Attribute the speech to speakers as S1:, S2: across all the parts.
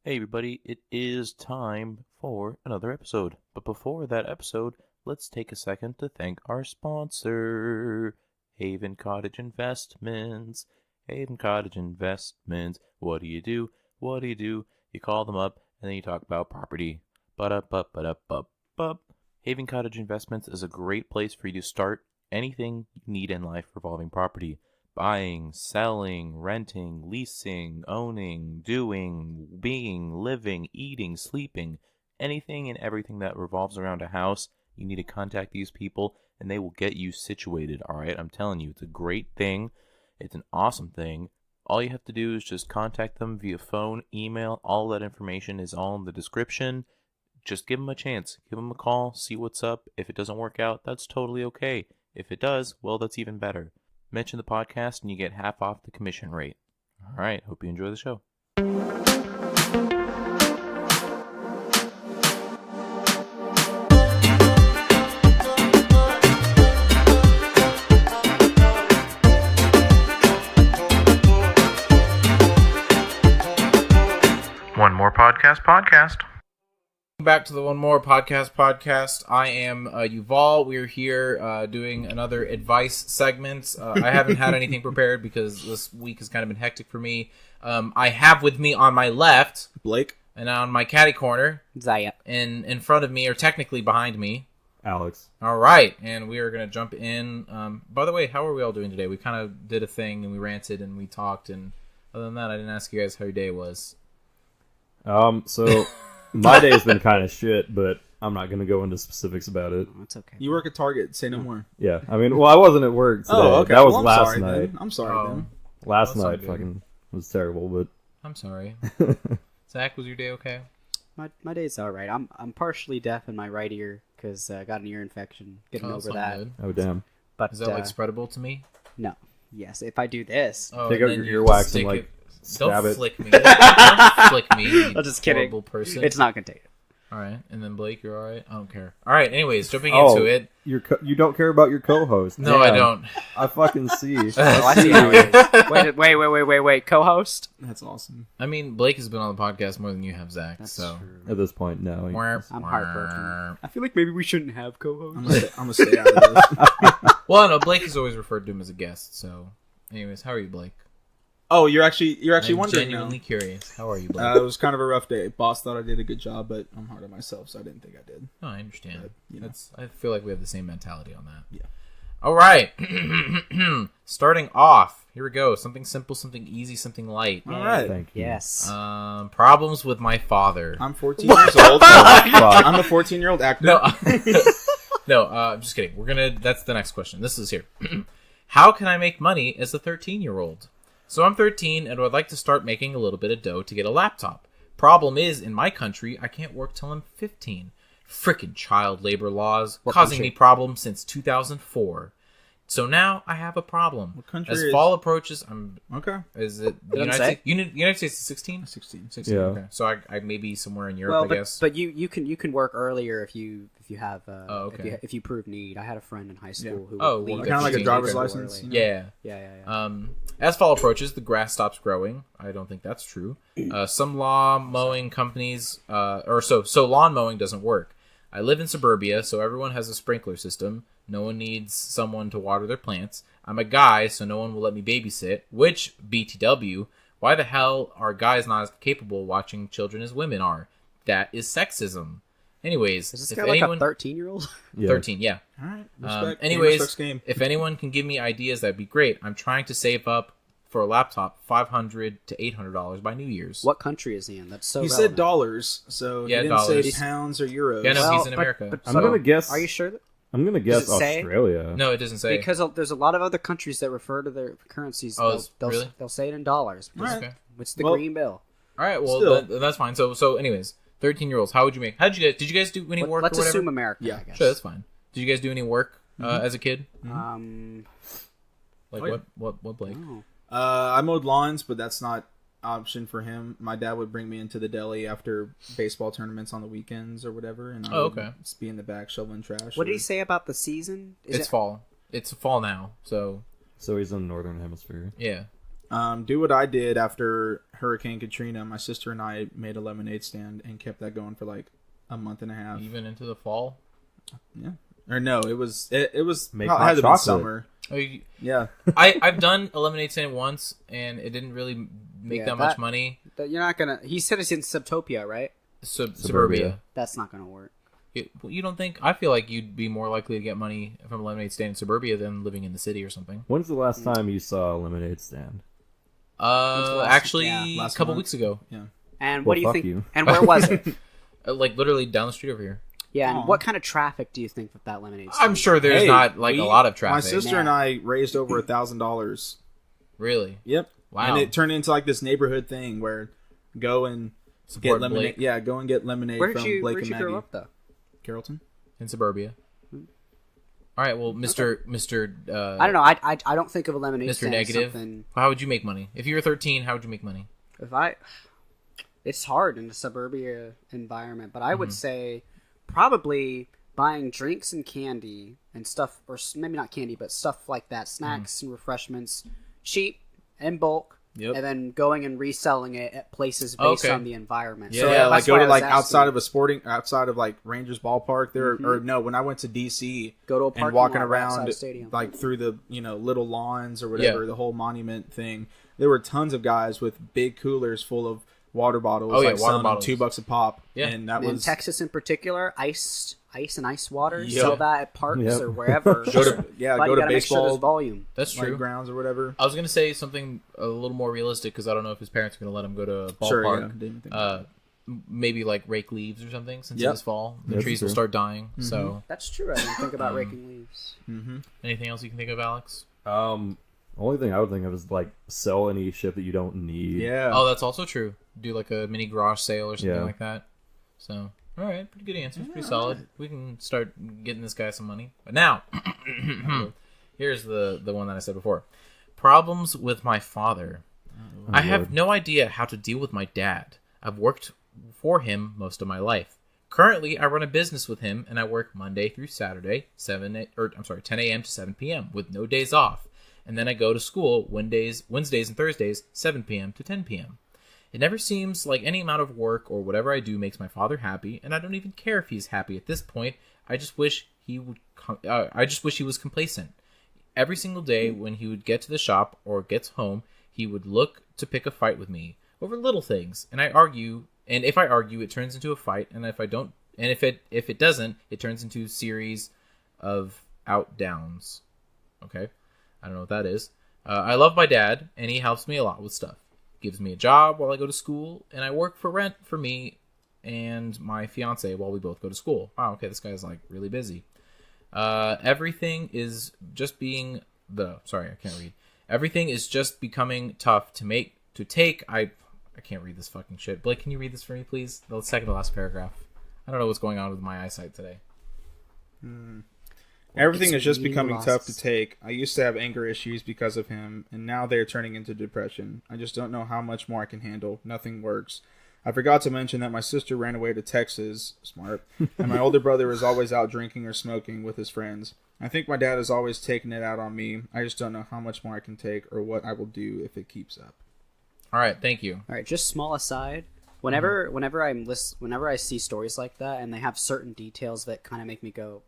S1: Hey everybody, it is time for another episode. But before that episode, let's take a second to thank our sponsor, Haven Cottage Investments. Haven Cottage Investments. What do you do? What do you do? You call them up and then you talk about property. Ba-da-ba-ba-da-ba-ba. Haven Cottage Investments is a great place for you to start anything you need in life revolving property. Buying, selling, renting, leasing, owning, doing, being, living, eating, sleeping, anything and everything that revolves around a house, you need to contact these people and they will get you situated, all right? I'm telling you, it's a great thing. It's an awesome thing. All you have to do is just contact them via phone, email. All that information is all in the description. Just give them a chance. Give them a call, see what's up. If it doesn't work out, that's totally okay. If it does, well, that's even better. Mention the podcast and you get half off the commission rate. All right, hope you enjoy the show. One More Podcast.
S2: Back to the One More Podcast. I am Yuval. We're here doing another advice segment. I haven't had anything prepared because this week has kind of been hectic for me. I have with me on my left
S3: Blake,
S2: and on my catty corner
S4: Zaya.
S2: and in front of me, or technically behind me,
S3: Alex.
S2: All right, and we are going to jump in. By the way, how are we all doing today? We kind of did a thing and we ranted and we talked, and other than that, I didn't ask you guys how your day was.
S3: So my day has been kind of shit, but I'm not going to go into specifics about it.
S4: That's okay.
S3: You work at Target. Say no more.
S5: Yeah, I mean, well, I wasn't at work today.
S3: Oh, okay.
S5: That was
S3: Well,
S5: last night.
S3: I'm sorry, then.
S5: Last
S2: That's all
S5: night
S2: good.
S5: fucking was terrible, but
S2: I'm sorry. Zach, was your day okay?
S4: My day's all right. I'm partially deaf in my right ear because I got an ear infection. Getting
S2: Oh, that's
S4: over
S2: not
S4: that.
S2: good.
S5: oh damn.
S4: But
S2: Is that like spreadable to me?
S4: no. Yes, if I do this,
S2: Oh,
S5: Take
S2: and
S5: out
S2: then
S5: your
S2: you
S5: earwax and
S2: stick
S5: like
S2: it-
S5: stab
S2: Don't
S5: it.
S2: flick me. Don't flick me. You
S4: I'm just kidding.
S2: horrible person.
S4: it's not contagious.
S2: All right, and then Blake, you're all right. I don't care. All right. Anyways, jumping
S5: Oh,
S2: into it.
S5: You don't care about your co-host.
S2: No, I
S5: Damn.
S2: don't.
S5: I fucking see.
S4: Oh, I see how it is. Wait. Co-host?
S3: That's awesome.
S2: I mean, Blake has been on the podcast more than you have, Zach.
S4: That's
S2: so.
S4: true.
S5: At this point, no.
S4: I'm heartbroken. I feel like maybe we shouldn't have co-hosts.
S3: I'm gonna stay out of this.
S2: Well, no, Blake has always referred to him as a guest. So, anyways, how are you, Blake?
S3: Oh, you're actually
S2: I'm
S3: wondering now.
S2: genuinely curious. How are you, Blake?
S3: It was kind of a rough day. Boss thought I did a good job, but I'm hard on myself, so I didn't think I did.
S2: No, I understand.
S3: you know.
S2: I feel like we have the same mentality on that.
S3: Yeah.
S2: All right. Starting off, here we go. Something simple, something easy, something light.
S3: All right.
S5: Thank you.
S4: Yes.
S2: Problems with my father.
S3: I'm 14 years old. I'm a 14-year-old actor.
S2: No, no. I'm just kidding. That's the next question. This is here. How can I make money as a 13-year-old? So I'm 13 and would like to start making a little bit of dough to get a laptop. Problem is, in my country, I can't work till I'm 15. Frickin' child labor laws
S4: What
S2: causing
S4: country?
S2: me problems since 2004. So now I have a problem.
S3: What country
S2: As
S3: is-
S2: fall approaches,
S3: Okay.
S2: is it the
S4: Doesn't
S2: United
S4: say.
S2: States? United States is 16?
S3: 16.
S2: 16.
S5: Yeah.
S2: Okay. So I may be somewhere in Europe,
S4: well,
S2: I
S4: but,
S2: guess.
S4: but you can work earlier if you have
S2: okay.
S4: if you prove need. I had a friend in high school who
S2: Oh,
S4: would
S2: well,
S4: leave
S2: kinda
S4: at
S2: like a
S4: 15
S3: driver's
S4: to go
S3: license,
S4: early.
S3: you know?
S2: Yeah.
S4: Yeah.
S2: As fall approaches, the grass stops growing. I don't think that's true. Some lawn mowing companies, so lawn mowing doesn't work. I live in suburbia, so everyone has a sprinkler system. No one needs someone to water their plants. I'm a guy, so no one will let me babysit. Which, BTW, why the hell are guys not as capable watching children as women are? That is sexism. Anyways,
S4: Is this
S2: if
S4: guy like
S2: anyone...
S4: a 13-year-old?
S5: Yeah.
S2: 13, yeah.
S3: All right. Respect.
S2: Anyways,
S3: Respects game.
S2: if anyone can give me ideas, that'd be great. I'm trying to save up for a laptop $500 to $800 by New Year's.
S4: What country is he in? That's so.
S3: He said
S4: relevant.
S3: dollars, so
S2: Yeah,
S3: he didn't
S2: dollars.
S3: say pounds or euros.
S2: Yeah, no,
S4: Well,
S2: he's in
S4: but-
S2: America.
S4: but-
S5: I'm
S2: so-
S5: gonna guess.
S4: Are you sure?
S5: I'm gonna guess
S4: Does it say?
S5: Australia.
S2: No, it doesn't say.
S4: Because there's a lot of other countries that refer to their currencies.
S2: Oh,
S4: they'll
S2: really?
S4: say it in dollars.
S3: Right.
S2: Okay.
S4: It's the
S3: Well-
S4: green bill.
S2: All right, well,
S3: Still.
S2: that's fine. So anyways, 13-year-olds, how would you make... Did you guys do any work
S4: Let's
S2: or whatever?
S4: assume America.
S3: Yeah.
S4: I guess.
S2: Sure, that's fine. Did you guys do any work as a kid? Like
S3: Oh, yeah.
S2: what Blake?
S4: Oh.
S3: I mowed lawns, but that's not option for him. My dad would bring me into the deli after baseball tournaments on the weekends or whatever, and I would
S2: okay.
S3: just be in the back shoveling trash.
S4: What did he say about the season?
S2: It's fall. It's fall now, so
S5: So he's in the northern hemisphere.
S2: yeah.
S3: Do what I did after Hurricane Katrina. My sister and I made a lemonade stand and kept that going for like a month and a half.
S2: Even into the fall.
S3: Yeah. Or no, it was
S5: Make
S3: it
S5: hot
S3: had to be
S5: chocolate.
S3: summer.
S2: Oh,
S3: Yeah.
S2: I've done a lemonade stand once, and it didn't really make
S4: Yeah,
S2: that much money.
S4: You're not gonna. He said it's in Subtopia, right?
S2: Suburbia.
S4: That's not gonna work.
S2: You don't think? I feel like you'd be more likely to get money from a lemonade stand in suburbia than living in the city or something.
S5: When's the last time you saw a lemonade stand?
S2: Actually,
S3: last
S2: a couple
S3: month.
S2: weeks ago.
S3: Yeah.
S4: And
S5: Well,
S4: what do you
S5: fuck
S4: think?
S5: you.
S4: And where was it?
S2: Like literally down the street over here.
S4: Yeah, and
S3: Aw.
S4: what kind of traffic do you think that lemonade stand?
S2: I'm sure there's
S3: Hey,
S2: not like a lot of
S3: My
S2: traffic.
S3: sister and I raised over $1,000.
S2: Really?
S3: Yep.
S2: Wow.
S3: And it turned into like this neighborhood thing where go and
S2: Support
S3: get lemonade.
S2: Blake
S3: Yeah, go and get lemonade
S4: Where
S3: from
S4: did you
S3: Blake
S4: where'd
S3: and
S4: you
S3: Maggie.
S4: grow up though?
S3: Carrollton.
S2: in suburbia. All right. Well, Mr.
S4: I don't know. I don't think of a lemonade
S2: Mr.
S4: stand as
S2: Negative.
S4: something.
S2: How would you make money if you were 13? How would you make money?
S4: It's hard in a suburbia environment, but I
S2: Mm-hmm.
S4: would say probably buying drinks and candy and stuff, or maybe not candy, but stuff like that, snacks
S2: Mm-hmm.
S4: and refreshments, cheap and bulk,
S3: Yep.
S4: and then going and reselling it at places based
S2: Okay.
S4: on the environment.
S2: Yeah.
S3: So
S2: Yeah,
S3: yeah, like
S4: that's
S3: go
S4: why
S3: to
S4: I was
S3: like
S4: asking.
S3: outside of like Rangers ballpark there, or no, when I went to DC
S4: Go to a
S3: and
S4: parking
S3: walking
S4: lot right outside
S3: around
S4: a stadium.
S3: like through the little lawns or whatever,
S2: Yeah.
S3: the whole monument thing, there were tons of guys with big coolers full of water bottles.
S2: Oh, yeah,
S3: like
S2: water
S3: selling them
S2: bottles.
S3: $2 a pop.
S2: Yeah.
S3: And that
S4: in
S3: was
S4: Texas in particular, ice and ice water.
S3: Yep.
S4: Sell that at parks
S5: Yep.
S4: or wherever.
S3: go to yeah
S4: But
S3: go
S4: you
S3: to
S4: gotta make sure there's
S3: baseball
S4: volume.
S2: That's
S3: like
S2: true.
S3: grounds or whatever.
S2: I was gonna say something a little more realistic because I don't know if his parents are gonna let him go to a ballpark.
S3: Sure, yeah, didn't think about
S2: Maybe like rake leaves or something since
S3: Yep.
S2: it is fall. The
S5: That's
S2: trees will
S5: true.
S2: start dying. So,
S4: That's true. I didn't think about raking leaves.
S2: anything else you can think of, Alex?
S5: Only thing I would think of is like sell any shit that you don't need.
S3: Yeah.
S2: Oh, that's also true. Do like a mini garage sale or something
S5: Yeah.
S2: like that. So, all right, pretty good answers, pretty solid. We can start getting this guy some money. But now, here's the one that I said before. Problems with my father. I have no idea how to deal with my dad. I've worked for him most of my life. Currently, I run a business with him, and I work Monday through Saturday, 10 a.m. to 7 p.m. with no days off. And then I go to school Wednesdays and Thursdays, 7 p.m. to 10 p.m. It never seems like any amount of work or whatever I do makes my father happy, and I don't even care if he's happy at this point. I just wish he was complacent. Every single day when he would get to the shop or gets home, he would look to pick a fight with me over little things, and if I argue, it turns into a fight, and if it doesn't, it turns into a series of out-downs. Okay? I don't know what that is. I love my dad, and he helps me a lot with stuff. Gives me a job while I go to school, and I work for rent for me and my fiance while we both go to school. Wow, okay, this guy's like really busy. Everything is just Everything is just becoming tough to take. I can't read this fucking shit. Blake, can you read this for me, please? The second to last paragraph. I don't know what's going on with my eyesight today.
S3: Everything is just
S4: Extreme
S3: becoming tough to
S4: losses.
S3: take. I used to have anger issues because of him, and now they're turning into depression. I just don't know how much more I can handle. Nothing works. I forgot to mention that my sister ran away to Texas, smart, and my older brother is always out drinking or smoking with his friends. I think my dad is always taking it out on me. I just don't know how much more I can take or what I will do if it keeps up.
S2: All right, thank you.
S4: All right, just small aside. Whenever I see stories like that, and they have certain details that kind of make me go,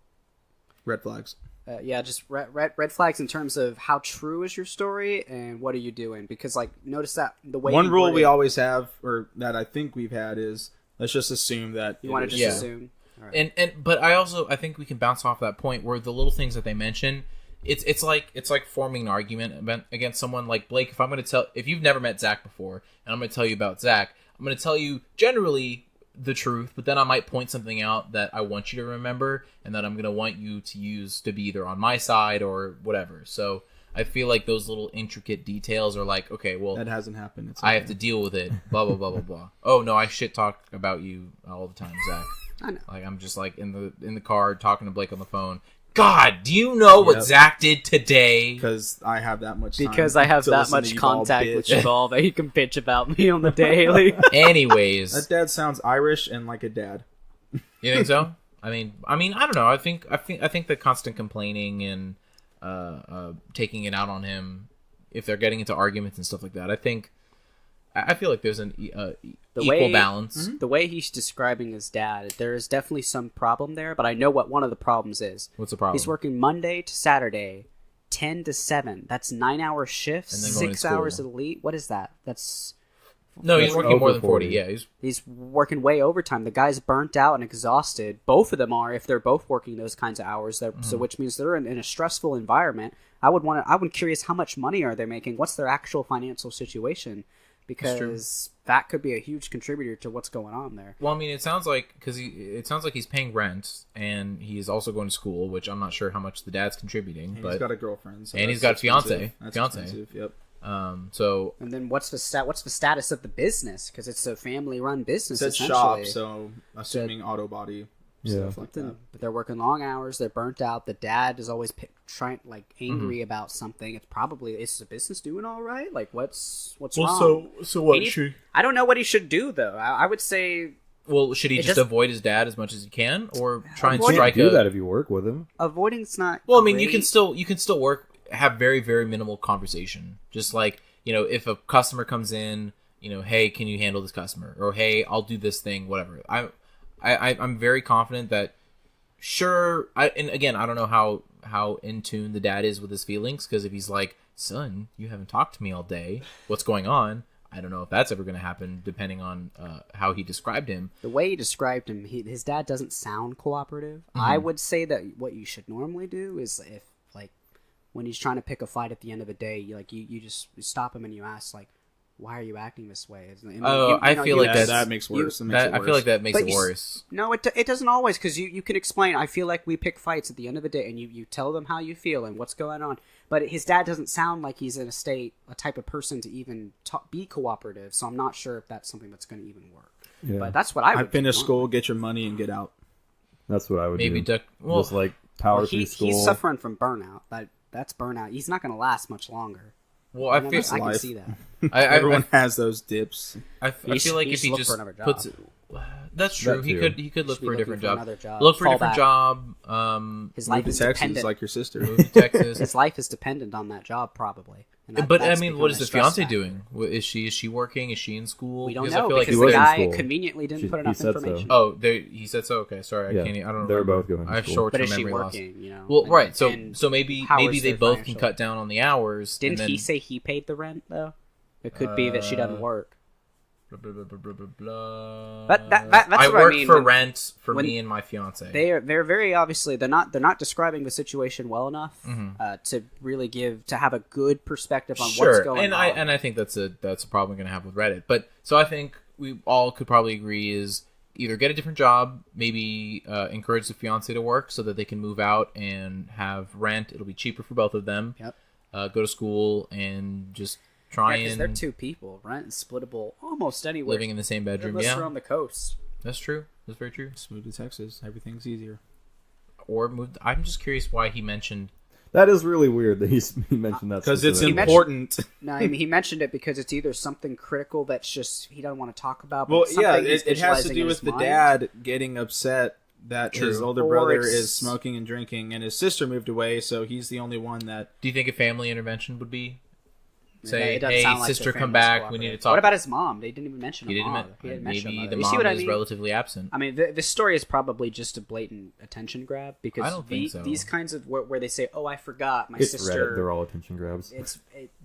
S3: Red flags.
S4: just red flags in terms of how true is your story and what are you doing? Because like, notice that the way
S3: One
S4: you
S3: rule
S4: word
S3: we
S4: it,
S3: always have, or that I think we've had, is let's just assume that
S4: you want to
S3: it
S4: just
S3: is-
S4: assume. All right.
S2: But I think we can bounce off that point where the little things that they mention, it's like forming an argument against someone. Like Blake, if you've never met Zach before, and I'm going to tell you about Zach, I'm going to tell you generally the truth, but then I might point something out that I want you to remember, and that I'm going to want you to use to be either on my side or whatever. So I feel like those little intricate details are like, okay, well,
S3: That hasn't happened. It's
S2: I
S3: okay.
S2: have to deal with it. Blah blah blah blah blah. Oh no, I shit talk about you all the time, Zach.
S4: I know.
S2: Like I'm just like in the car talking to Blake on the phone. God, do you know what
S3: Yep.
S2: Zach did today?
S3: Because I have that much time
S4: Because I have
S3: to
S4: that
S3: listen to
S4: much
S3: you all
S4: contact
S3: bitch.
S4: with Javal that he can bitch about me on the daily.
S2: Anyways,
S3: That dad sounds Irish and like a dad.
S2: you think so? I mean, I don't know. I think the constant complaining and taking it out on him if they're getting into arguments and stuff like that. I feel like there's an
S4: The
S2: equal balance.
S4: The way he's describing his dad, there is definitely some problem there, but I know what one of the problems is.
S2: What's the problem?
S4: He's working Monday to Saturday, 10 to 7. That's 9-hour shifts,
S2: And then going to
S4: 6 hours
S2: school.
S4: elite. What is that? That's
S2: No, he's
S5: That's
S2: working more
S5: over
S2: than 40.
S5: 40.
S2: Yeah,
S4: he's working way overtime. The guy's burnt out and exhausted. Both of them are if they're both working those kinds of hours. So which means they're in a stressful environment. I'm curious how much money are they making? What's their actual financial situation? Because that could be a huge contributor to what's going on there.
S2: Well, I mean, it sounds like he's paying rent and he's also going to school, which I'm not sure how much the dad's contributing.
S3: And
S2: But
S3: he's got a girlfriend. So
S2: and he's
S3: that's
S2: got
S3: expensive.
S2: fiance.
S3: That's
S2: Fiance.
S3: expensive, Yep.
S2: So
S4: And then what's the status of the business? Because it's a family-run business.
S3: It said
S4: essentially.
S3: shop, so assuming auto body
S5: Yeah.
S3: stuff like that.
S4: But they're working long hours. They're burnt out. The dad is always angry about something. It's probably is the business doing all right? Like what's wrong?
S2: so what
S4: He need- I don't know what he should do though. I would say
S2: Well, should he
S4: It
S2: just
S4: just-
S2: avoid his dad as much as he can, or try and
S4: Avoid-
S5: You
S2: strike
S5: can't do
S2: a?
S5: that if you work with him.
S4: avoiding's not.
S2: Well, I mean, you
S4: great.
S2: can still work, have very very minimal conversation. Just like if a customer comes in, hey, can you handle this customer? Or hey, I'll do this thing, whatever. I'm very confident that. Sure, and again, I don't know how in tune the dad is with his feelings, because if he's like, son, you haven't talked to me all day, what's going on? I don't know if that's ever going to happen, depending on how he described him.
S4: The way he described him, his dad doesn't sound cooperative. I would say that what you should normally do is if when he's trying to pick a fight at the end of the day, you just stop him and you ask why are you acting this way?
S2: I feel like
S3: Yeah,
S2: that's
S3: that makes worse.
S2: I feel like that makes
S4: But
S2: it
S4: you s-
S2: worse.
S4: No, it doesn't always, because you can explain. I feel like we pick fights at the end of the day, and you tell them how you feel and what's going on. But his dad doesn't sound like he's in a type of person to even be cooperative. So I'm not sure if that's something that's going to even work.
S5: Yeah.
S4: But that's what I would
S3: I finished
S4: do.
S3: school, get your money, and get out.
S5: That's what I would
S2: Maybe
S5: do.
S2: duck. Well,
S5: Just like power through school.
S4: He's suffering from burnout. That's burnout. He's not going to last much longer.
S2: I feel
S4: I can
S3: life.
S4: see that.
S3: Everyone has those dips.
S2: I feel like
S4: He
S2: if
S4: should
S2: he
S4: look
S2: just
S4: for another job.
S2: puts. That's true.
S5: That
S2: He
S5: too.
S2: could look
S4: Should be
S2: for a
S4: looking
S2: different
S4: for
S2: job.
S4: another job.
S2: Look for a
S4: Fall
S2: different
S4: back.
S2: job.
S4: His
S3: Move
S4: life
S3: to
S4: is
S3: Texas
S4: dependent.
S3: like your sister.
S2: Move to Texas.
S4: His life is dependent on that job, probably. And
S2: But I
S4: that's
S2: mean,
S4: become
S2: what is
S4: a
S2: the
S4: stress
S2: fiance
S4: factor.
S2: doing? Is she working? Is she in school?
S4: We don't
S2: Because I
S4: know
S2: feel like
S4: because
S5: he
S4: the
S5: was in
S4: guy
S5: school.
S4: conveniently didn't
S5: She-
S4: put
S5: he
S4: enough
S5: said so.
S4: information.
S2: Oh, he said so. Okay, sorry,
S5: Yeah,
S2: I can't. I don't.
S5: they're
S2: remember.
S5: both going to
S2: I have
S5: school.
S2: short
S4: But
S2: term
S4: is she
S2: memory loss.
S4: working?
S2: Well,
S4: and-
S2: right.
S4: and
S2: So maybe
S4: how is
S2: they
S4: their
S2: both can
S4: financial-
S2: cut down on the hours.
S4: Didn't
S2: and
S4: he
S2: then,
S4: say he paid the rent though? It could be that she doesn't work.
S2: Blah, blah, blah, blah, blah, blah.
S4: But that's
S2: I
S4: what I
S2: work
S4: mean
S2: for
S4: when-
S2: rent for
S4: when
S2: me and my fiance.
S4: They're very obviously they're not describing the situation well enough
S2: Mm-hmm.
S4: to really have a good perspective on
S2: Sure,
S4: what's going
S2: and
S4: on.
S2: I think that's a problem we're gonna have with Reddit. But so I think we all could probably agree is either get a different job, maybe encourage the fiance to work so that they can move out and have rent. It'll be cheaper for both of them.
S4: Yep.
S2: Go to school and just try
S4: because
S2: and
S4: they're two people. Rent is splittable almost anywhere.
S2: living in the same bedroom.
S4: unless
S2: Yeah,
S4: they're on the coast.
S2: that's true. That's very true.
S3: Just move to Texas. Everything's easier.
S2: Or moved. I'm just curious why he mentioned.
S5: That is really weird that he mentioned that.
S3: Because it's
S5: specifically.
S3: important.
S4: No, I mean he mentioned it because it's either something critical that's just he doesn't want to talk about. But
S3: Well,
S4: it's
S3: yeah,
S4: something he's
S3: it has to
S4: visualizing
S3: do
S4: in
S3: with
S4: his
S3: the
S4: mind.
S3: dad getting upset that his
S2: True.
S3: older
S4: Or
S3: brother
S4: it's-
S3: is smoking and drinking, and his sister moved away, so he's the only one that.
S2: Do you think a family intervention would be?
S4: Yeah,
S2: Say,
S4: it doesn't
S2: hey,
S4: sound like
S2: sister,
S4: their
S2: come
S4: family's
S2: back. We
S4: cooperative.
S2: need to talk.
S4: What about his mom? They didn't even mention
S2: He
S4: a
S2: didn't.
S4: mom. He didn't mention a
S2: Maybe
S4: mother.
S2: the
S4: You see
S2: mom
S4: what I
S2: is
S4: mean?
S2: relatively absent.
S4: I mean, this story is probably just a blatant attention grab because
S2: I don't think so.
S4: these kinds of where they say, "Oh, I forgot my
S5: It's
S4: sister."
S5: Reddit. They're all attention grabs.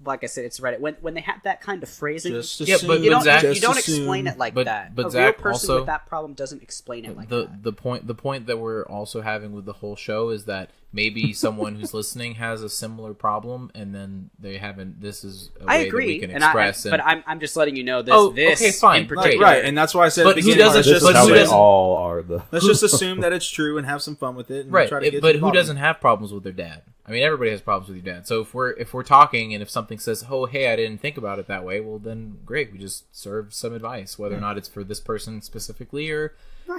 S4: Like I said, it's Reddit. When they have that kind of phrasing,
S3: Just
S2: Yeah, but
S4: you don't
S2: Zach-
S4: you don't
S3: just
S4: explain
S3: assume-
S4: it like
S2: but-
S4: that.
S2: but
S4: a
S2: Zach
S4: real person
S2: also-
S4: with that problem doesn't explain it like that.
S2: the point that we're also having with the whole show is that maybe someone who's listening has a similar problem, and then they haven't. This is a
S4: I
S2: way
S4: agree,
S2: that we can
S4: and
S2: express.
S4: but I'm just letting you know this.
S2: Oh,
S4: this
S2: okay, fine,
S4: in particular,
S3: Right, and that's why I said.
S2: But
S3: at the
S2: who
S3: beginning,
S2: doesn't-
S3: let's
S5: This
S3: just,
S5: is
S2: but
S5: how
S2: who
S5: they
S2: doesn't-
S5: all are. The
S3: let's just assume that it's true and have some fun with it. And
S2: right,
S3: try to get
S2: but
S3: to the
S2: who
S3: bottom.
S2: doesn't have problems with their dad? I mean, everybody has problems with your dad. So if we're talking, and if something says, "Oh, hey, I didn't think about it that way," well, then great. We just serve some advice, whether or not it's for this person specifically or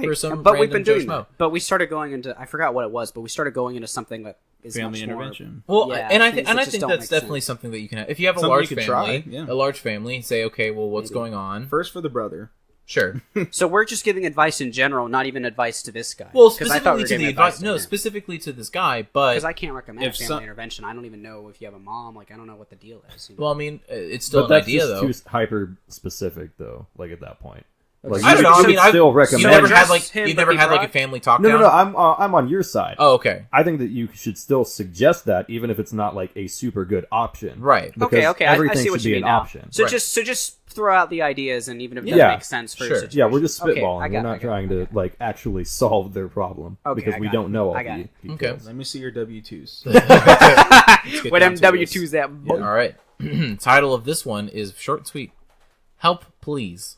S2: for some
S4: but
S2: random
S4: we've been
S2: Joe
S4: doing
S2: Schmo.
S4: that. But we started going into I forgot what it was, but we started going into something that is
S3: Family
S4: much more-
S3: intervention.
S2: Well,
S4: Yeah,
S2: and I
S4: things that just
S2: think
S4: don't
S2: that's
S4: make
S2: definitely
S4: sense.
S2: something that you can have. If you have a
S3: Something
S2: large
S3: you could
S2: family,
S3: try, yeah.
S2: a large family, say, okay, well, what's going on?
S3: First for the brother.
S2: Sure.
S4: So we're just giving advice in general, not even advice to this guy.
S2: Well,
S4: 'Cause I thought we
S2: specifically
S4: were
S2: to
S4: giving
S2: the advice.
S4: to
S2: No,
S4: him.
S2: specifically to this guy. But
S4: Because I can't recommend
S3: If
S4: family
S3: some-
S4: intervention. I don't even know if you have a mom. Like, I don't know what the deal is. You know?
S2: well, I mean, it's still
S5: But
S2: an
S5: that's
S2: idea
S5: just
S2: though.
S5: too hyper specific, though. Like at that point, like
S2: I don't know. I mean,
S5: still
S2: you
S5: recommend.
S2: never had like
S4: Him,
S2: you
S4: but
S2: never
S4: be
S2: had like a
S4: broad?
S2: family talk
S5: No,
S2: down.
S5: I'm on your side.
S2: Oh, okay.
S5: I think that you should still suggest that, even if it's not like a super good option.
S2: Right.
S5: Because
S4: Okay. I
S5: everything
S4: see what
S5: should
S4: you
S5: be
S4: mean
S5: an
S4: now.
S5: option.
S4: So
S2: Right.
S4: just throw out the ideas, and even if it
S5: Yeah.
S4: doesn't make sense for
S2: Sure.
S4: your situation.
S5: Yeah, we're just
S4: Okay,
S5: spitballing.
S4: I got
S5: We're
S4: it,
S5: not trying to like actually solve their problem because we don't know all
S4: I got
S5: the
S4: it.
S5: details.
S3: Let me see your W-2s.
S4: What them W-2s that?
S2: All right. Title of this one is short and sweet. Help, please.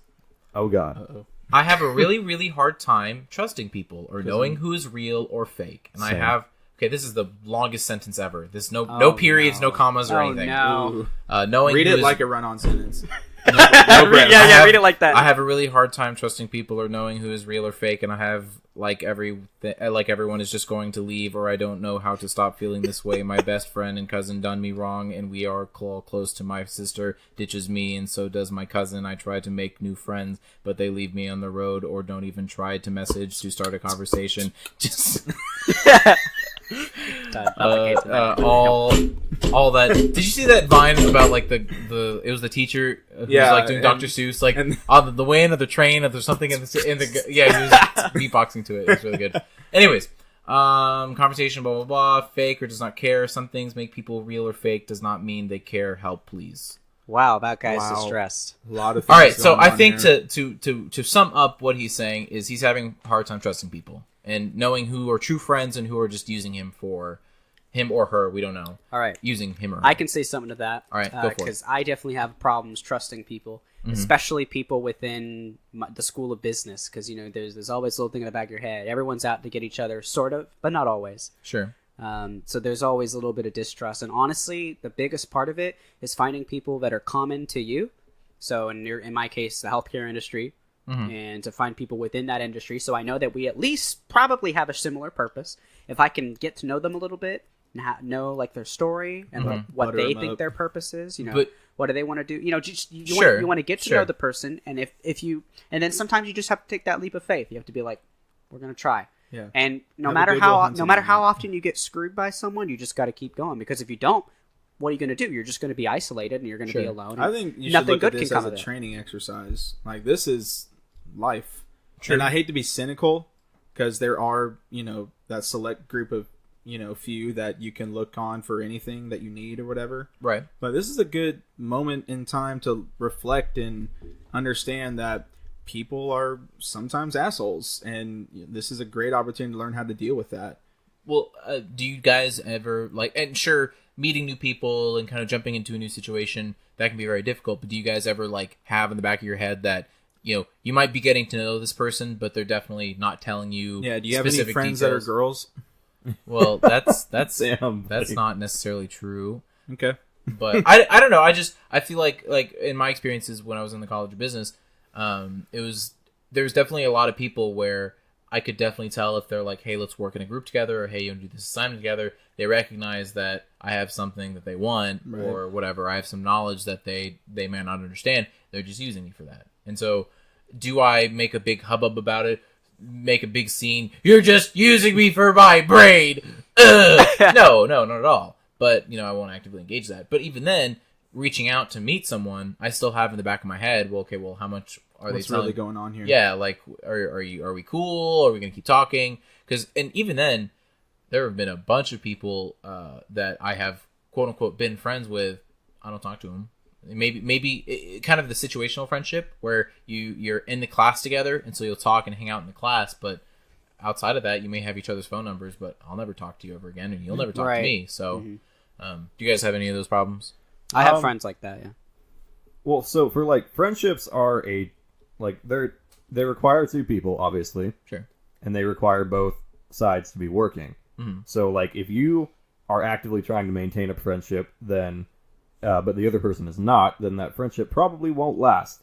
S5: Oh God.
S2: I have a really, really hard time trusting people or knowing who is real or fake. And I
S5: Same.
S2: have... Okay, this is the longest sentence ever. There's no
S4: Oh,
S2: periods,
S4: no.
S2: no commas, or
S4: Oh,
S2: anything.
S4: no.
S2: Knowing
S3: Read
S2: who
S3: it
S2: is-
S3: like a run-on sentence.
S4: Yeah, read it like that.
S2: I have a really hard time trusting people or knowing who is real or fake, and I have like everyone is just going to leave, or I don't know how to stop feeling this way. My best friend and cousin done me wrong, and we are close to my sister ditches me, and so does my cousin. I try to make new friends, but they leave me on the road or don't even try to message to start a conversation. Just all that. Did you see that Vine about like the it was the teacher who was like doing Dr. Seuss like on the wind of the train or there's something in the yeah, he was beatboxing to it. It was really good. Anyways, conversation blah blah blah. Fake or does not care. Some things make people real or fake. Does not mean they care. Help, please.
S4: Wow, that guy's
S3: Wow.
S4: distressed.
S3: A lot of
S2: All right,
S3: things
S2: so
S3: going
S2: I
S3: on
S2: think
S3: here.
S2: to sum up what he's saying is he's having a hard time trusting people and knowing who are true friends and who are just using him for him or her. We don't know.
S4: All right.
S2: Using him or her.
S4: I can say something to that.
S2: All right, go for it.
S4: Because I definitely have problems trusting people, especially people within the school of business. Because there's always a little thing in the back of your head. Everyone's out to get each other, sort of, but not always.
S2: Sure.
S4: So there's always a little bit of distrust. And honestly, the biggest part of it is finding people that are common to you. So in my case, the healthcare industry, and to find people within that industry. So I know that we at least probably have a similar purpose. If I can get to know them a little bit and know like their story and what
S3: Butter
S4: they
S3: 'em
S4: think
S3: up.
S4: their purpose is,
S2: But-
S4: what do they want to do? Just you
S2: Sure,
S4: want to get to
S2: sure.
S4: know the person. And if you, and then sometimes you just have to take that leap of faith. You have to be like, we're going to try.
S3: Yeah.
S4: And no
S3: Have a
S4: matter
S3: Goodwill
S4: how
S3: Hunting moment.
S4: often you get screwed by someone, you just got to keep going, because if you don't, what are you going to do? You're just going to be isolated and you're going to be
S2: Sure.
S4: alone.
S3: I think you should
S4: nothing
S3: look
S4: good
S3: at this
S4: can come
S3: as
S4: of
S3: a
S4: it.
S3: training exercise. Like, this is life.
S2: True.
S3: And I hate to be cynical, because there are, that select group of, few that you can look on for anything that you need or whatever.
S2: Right.
S3: But this is a good moment in time to reflect and understand that people are sometimes assholes, and this is a great opportunity to learn how to deal with that.
S2: Well, do you guys ever and sure, meeting new people and kind of jumping into a new situation, that can be very difficult, but do you guys ever have in the back of your head that you might be getting to know this person, but they're definitely not telling you
S3: Yeah, do you have any
S2: specific
S3: friends
S2: details?
S3: that are girls?
S2: Well, that's
S5: Damn,
S2: that's
S5: buddy.
S2: not necessarily true.
S3: Okay.
S2: But I don't know. I feel like in my experiences when I was in the College of Business, there was definitely a lot of people where I could definitely tell if they're like, hey, let's work in a group together, or hey, you want to do this assignment together. They recognize that I have something that they want,
S3: Right.
S2: or whatever. I have some knowledge that they may not understand. They're just using me for that. And so, do I make a big hubbub about it? Make a big scene? You're just using me for my brain. Ugh. No, not at all. But I won't actively engage that. But even then, reaching out to meet someone, I still have in the back of my head, well, okay, well, how much are
S3: What's
S2: they telling?
S3: really going on here?
S2: Yeah, like, are we cool? Are we gonna keep talking? And even then, there have been a bunch of people that I have quote unquote been friends with. I don't talk to them. Maybe kind of the situational friendship where you're in the class together, and so you'll talk and hang out in the class. But outside of that, you may have each other's phone numbers, but I'll never talk to you ever again, and you'll never talk to
S4: Right.
S2: me. So, do you guys have any of those problems?
S4: I have friends like that. Yeah.
S5: Well, so for friendships are they require two people, obviously,
S2: Sure.
S5: and they require both sides to be working. So if you are actively trying to maintain a friendship, then but the other person is not, then that friendship probably won't last.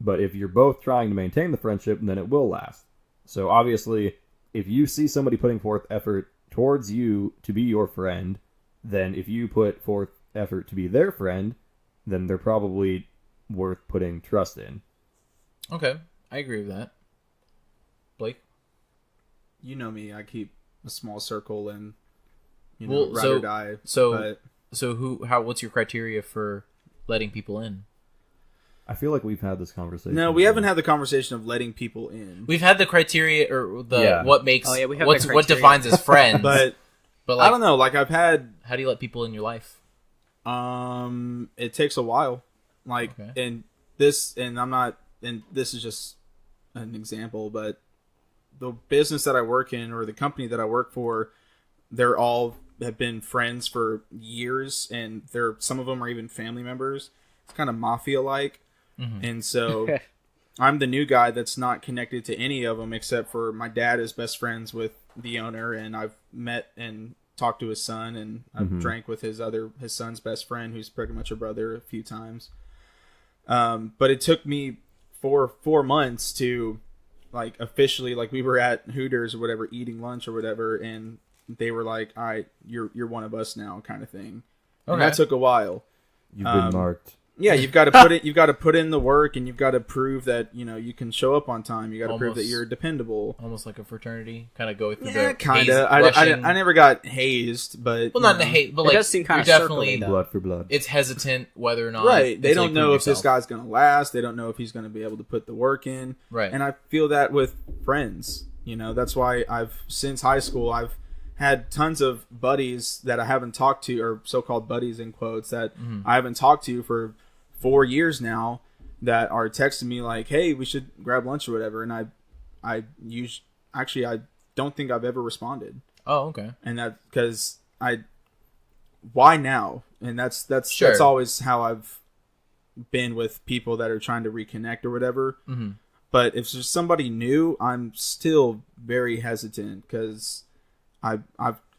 S5: But if you're both trying to maintain the friendship, then it will last. So obviously, if you see somebody putting forth effort towards you to be your friend, then if you put forth effort to be their friend, then they're probably worth putting trust in.
S2: Okay. I agree with that. Blake?
S3: You know me. I keep a small circle and,
S2: Well,
S3: ride
S2: so-
S3: or die.
S2: So,
S3: But
S2: what's your criteria for letting people in?
S5: I feel like we've had this conversation.
S3: no, we haven't had the conversation of letting people in.
S2: We've had the criteria or
S5: Yeah.
S2: what makes
S4: Oh, yeah, we have
S2: what
S4: the criteria.
S2: defines as friends.
S3: But
S2: like,
S3: I don't know. Like I've had,
S2: how do you let people in your life?
S3: it takes a while. Like,
S2: Okay.
S3: and this is just an example, but the business that I work in or the company that I work for, they're all have been friends for years, and some of them are even family members. It's kind of mafia like, and so I'm the new guy that's not connected to any of them except for my dad is best friends with the owner, and I've met and talked to his son, and I've drank with his son's best friend, who's pretty much a brother, a few times. But it took me 4 months to like officially, like we were at Hooters or whatever, eating lunch or whatever, and they were like, "All right, you're one of us now," kind of thing. And that took a while.
S5: You've been marked.
S3: Yeah, you've got to put it. You've got to put in the work, and you've got to prove that you can show up on time. You got to prove that
S2: Almost-
S3: you're dependable.
S2: Almost like a fraternity, kind of go through
S3: Yeah,
S2: the
S3: kind
S2: haze,
S3: of.
S2: rushing-
S3: I never got hazed, but
S2: well, not in the hate, but
S4: It
S2: like
S4: does seem kinda
S2: you're definitely
S4: circly, though.
S5: Blood for blood.
S2: it's hesitant whether or not
S3: right. They
S2: until
S3: don't
S2: you
S3: know
S2: prove
S3: if this
S2: yourself.
S3: guy's going to last. They don't know if he's going to be able to put the work in.
S2: Right.
S3: And I feel that with friends. That's why since high school, I've had tons of buddies that I haven't talked to, or so-called buddies in quotes, that I haven't talked to for 4 years now, that are texting me like, "Hey, we should grab lunch or whatever." And I don't think I've ever responded.
S2: Oh, okay.
S3: And that because why now? And that's
S2: Sure.
S3: always how I've been with people that are trying to reconnect or whatever.
S2: Mm-hmm.
S3: But if there's somebody new, I'm still very hesitant because I've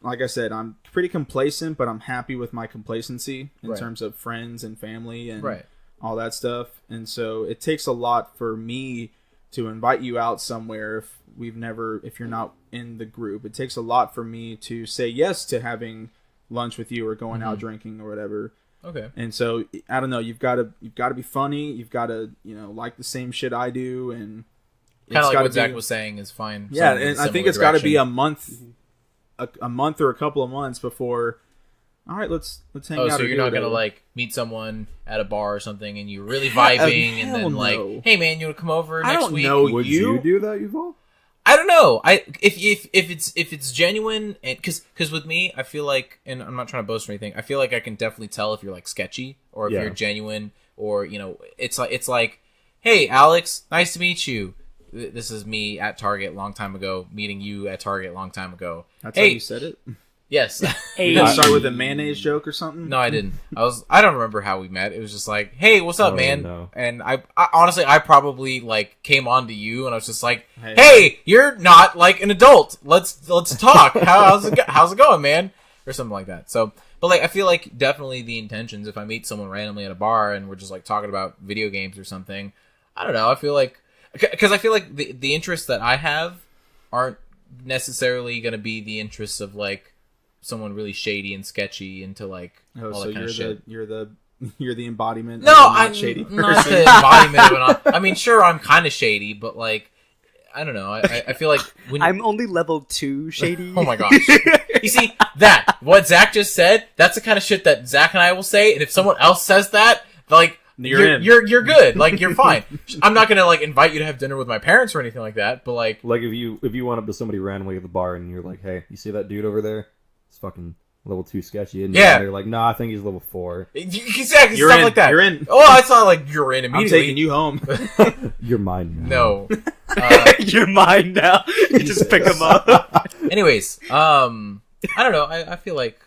S3: like I said, I'm pretty complacent, but I'm happy with my complacency in
S2: Right.
S3: terms of friends and family and
S2: Right.
S3: all that stuff. And so it takes a lot for me to invite you out somewhere if you're not in the group. It takes a lot for me to say yes to having lunch with you or going out drinking or whatever.
S2: Okay.
S3: And so I don't know, you've got to be funny, you've got to, like the same shit I do, and
S2: Kind of like
S3: gotta
S2: what Zach
S3: be-
S2: was saying is fine.
S3: Yeah,
S2: Someone in
S3: and
S2: a
S3: I think
S2: similar
S3: it's got to be
S2: direction.
S3: a month a month or a couple of months before, all right, let's hang
S2: Oh,
S3: out.
S2: so
S3: or
S2: you're
S3: do
S2: not gonna
S3: whatever.
S2: like meet someone at a bar or something, and you're really vibing, and then
S3: hell
S2: like,
S3: no.
S2: hey man, you wanna come over
S3: I
S2: next
S3: don't
S2: week?
S3: know.
S5: Would you do that, Yuval?
S2: I don't know. If it's genuine, and because with me, I feel like, and I'm not trying to boast or anything, I feel like I can definitely tell if you're like sketchy or if
S5: Yeah.
S2: you're genuine, or it's like, hey Alex, nice to meet you. This is me at Target long time ago, meeting you at Target long time ago.
S3: That's
S2: hey,
S3: how you said it.
S2: yes.
S4: Hey,
S3: You gonna start with a mayonnaise joke or something?
S2: No, I didn't. I don't remember how we met. It was just like, hey, what's up,
S5: Oh,
S2: man?
S5: no.
S2: And I honestly, I probably like came on to you, and I was just like,
S3: Hey.
S2: hey, you're not like an adult. Let's talk. How's it going, man? Or something like that. So, but like, I feel like definitely the intentions. If I meet someone randomly at a bar and we're just like talking about video games or something, I don't know. I feel like because I feel like the interests that I have aren't necessarily going to be the interests of like someone really shady and sketchy into like
S3: Oh,
S2: all
S3: so
S2: that kind of shit.
S3: you're the embodiment.
S2: No,
S3: of a not
S2: I'm
S3: shady person.
S2: not the embodiment of it. I mean, sure, I'm kind of shady, but like, I don't know. I feel like when
S4: I'm only level 2 shady.
S2: oh my gosh, you see that what Zach just said? That's the kind of shit that Zach and I will say, and if someone else says that, like.
S3: You're in.
S2: You're good. Like you're fine. I'm not gonna like invite you to have dinner with my parents or anything like that. But like,
S5: Like if you went up to somebody randomly at the bar and you're like, "Hey, you see that dude over there? It's fucking level 2 sketchy." And
S2: Yeah.
S5: they're like, "Nah, I think he's level 4."
S2: exactly
S3: You're
S2: stuff
S3: in.
S2: like that.
S3: You're in.
S2: Oh, I thought like you're in
S3: I'm
S2: immediately.
S3: taking you home.
S5: You're mine now.
S2: No.
S4: You're mine now. You just pick them up.
S2: Anyways, I don't know. I feel like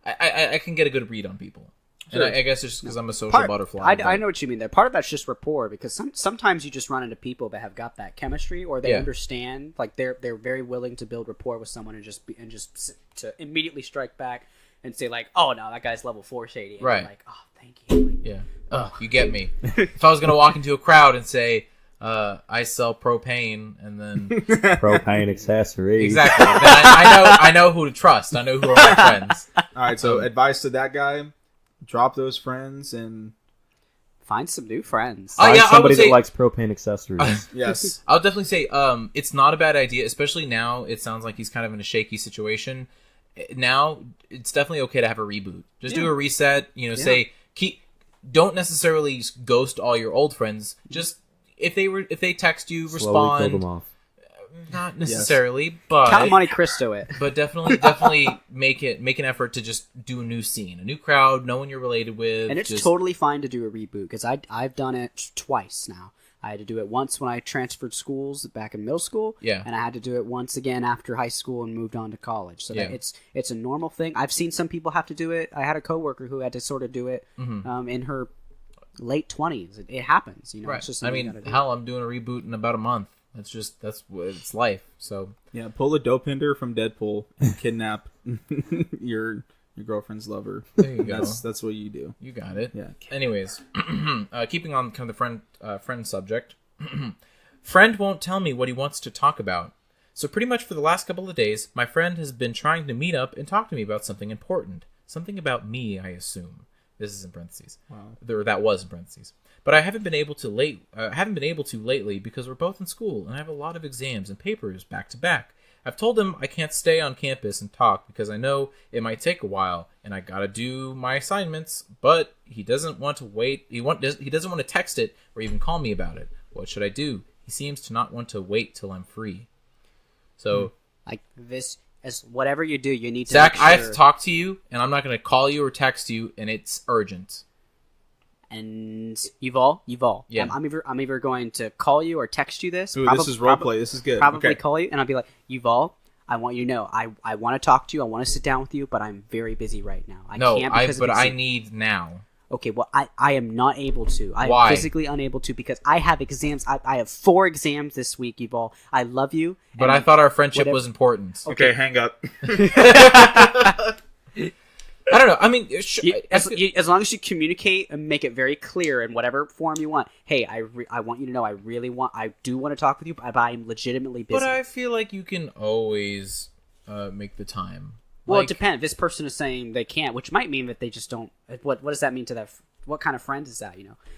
S2: I can get a good read on people.
S3: Sure.
S2: And I guess it's just because I'm a social butterfly.
S4: I know what you mean there. Part of that's just rapport, because sometimes you just run into people that have got that chemistry, or they
S2: Yeah.
S4: understand, like they're very willing to build rapport with someone and just to immediately strike back and say like, oh no, that guy's level 4 shady. And you're
S2: Right.
S4: like, oh, thank you.
S2: Yeah. Oh, you get me. If I was gonna walk into a crowd and say, I sell propane, and then
S5: Propane accessories.
S2: exactly, then I know who to trust. I know who are my friends.
S3: All right, so advice to that guy: drop those friends and
S4: Find some new friends.
S2: Oh,
S5: Find
S2: yeah, I would
S5: somebody
S2: say-
S5: that likes propane accessories.
S3: Yes.
S2: I'll definitely say it's not a bad idea, especially now. It sounds like he's kind of in a shaky situation. Now, it's definitely okay to have a reboot. Just do a reset. Say don't necessarily ghost all your old friends. Just if they text you,
S5: Slowly
S2: respond.
S5: kill them off.
S2: Not necessarily, but
S4: Count Monte Cristo it.
S2: but definitely make an effort to just do a new scene, a new crowd, no one you're related with,
S4: And it's
S2: just,
S4: totally fine to do a reboot because I've done it twice now. I had to do it once when I transferred schools back in middle school,
S2: Yeah.
S4: and I had to do it once again after high school and moved on to college. So that
S2: Yeah.
S4: it's a normal thing. I've seen some people have to do it. I had a coworker who had to sort of do it in her late 20s. It happens,
S2: right.
S4: It's just
S2: I
S4: something
S2: mean,
S4: you gotta do.
S2: hell, I'm doing a reboot in about a month. It's life. So
S3: Yeah, pull a dopinder from Deadpool and kidnap your girlfriend's lover.
S2: there you go.
S3: That's what you do.
S2: You got it.
S3: Yeah.
S2: Anyways, keeping on kind of the friend subject. Friend won't tell me what he wants to talk about. So pretty much for the last couple of days, my friend has been trying to meet up and talk to me about something important. Something about me, I assume. This is in parentheses.
S3: Wow.
S2: That was in parentheses. But I haven't been able to lately because we're both in school and I have a lot of exams and papers back to back. I've told him I can't stay on campus and talk because I know it might take a while and I gotta do my assignments. But he doesn't want to wait. He doesn't want to text it or even call me about it. What should I do? He seems to not want to wait till I'm free. So,
S4: Like this, as whatever you do, you need to.
S2: Zach,
S4: make
S2: I have
S4: sure-
S2: to talk to you, and I'm not going to call you or text you, and it's urgent.
S4: And Yuval,
S2: Yeah.
S4: I'm either going to call you or text you this.
S3: Ooh, this is roleplay. This is good.
S4: Probably
S3: Okay.
S4: call you, and I'll be like, Yuval, I want you to know, I want to talk to you. I want to sit down with you, but I'm very busy right now. I can't because of
S2: I
S4: exam-
S2: need now.
S4: Okay, well, I am not able to. I
S2: Why?
S4: am physically unable to because I have exams. I have 4 exams this week, Yuval. I love you.
S2: But
S4: and
S2: I thought our friendship
S4: whatever-
S2: was important.
S3: Okay, hang up.
S2: I don't know. I mean,
S4: as long as you communicate and make it very clear in whatever form you want. Hey, I want you to know I do want to talk with you, but I'm legitimately busy.
S2: but I feel like you can always make the time.
S4: Well,
S2: Like,
S4: it depends. If this person is saying they can't, which might mean that they just don't. What does that mean to that? What kind of friend is that?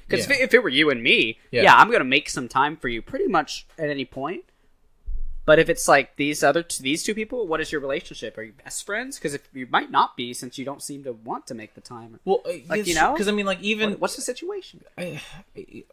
S4: Because
S2: Yeah.
S4: if it were you and me,
S2: Yeah.
S4: yeah, I'm gonna make some time for you pretty much at any point. But if it's like these two people, what is your relationship? Are you best friends? Because if you might not be, since you don't seem to want to make the time.
S2: well,
S4: Because
S2: I mean, like even
S4: what's the situation?
S2: I-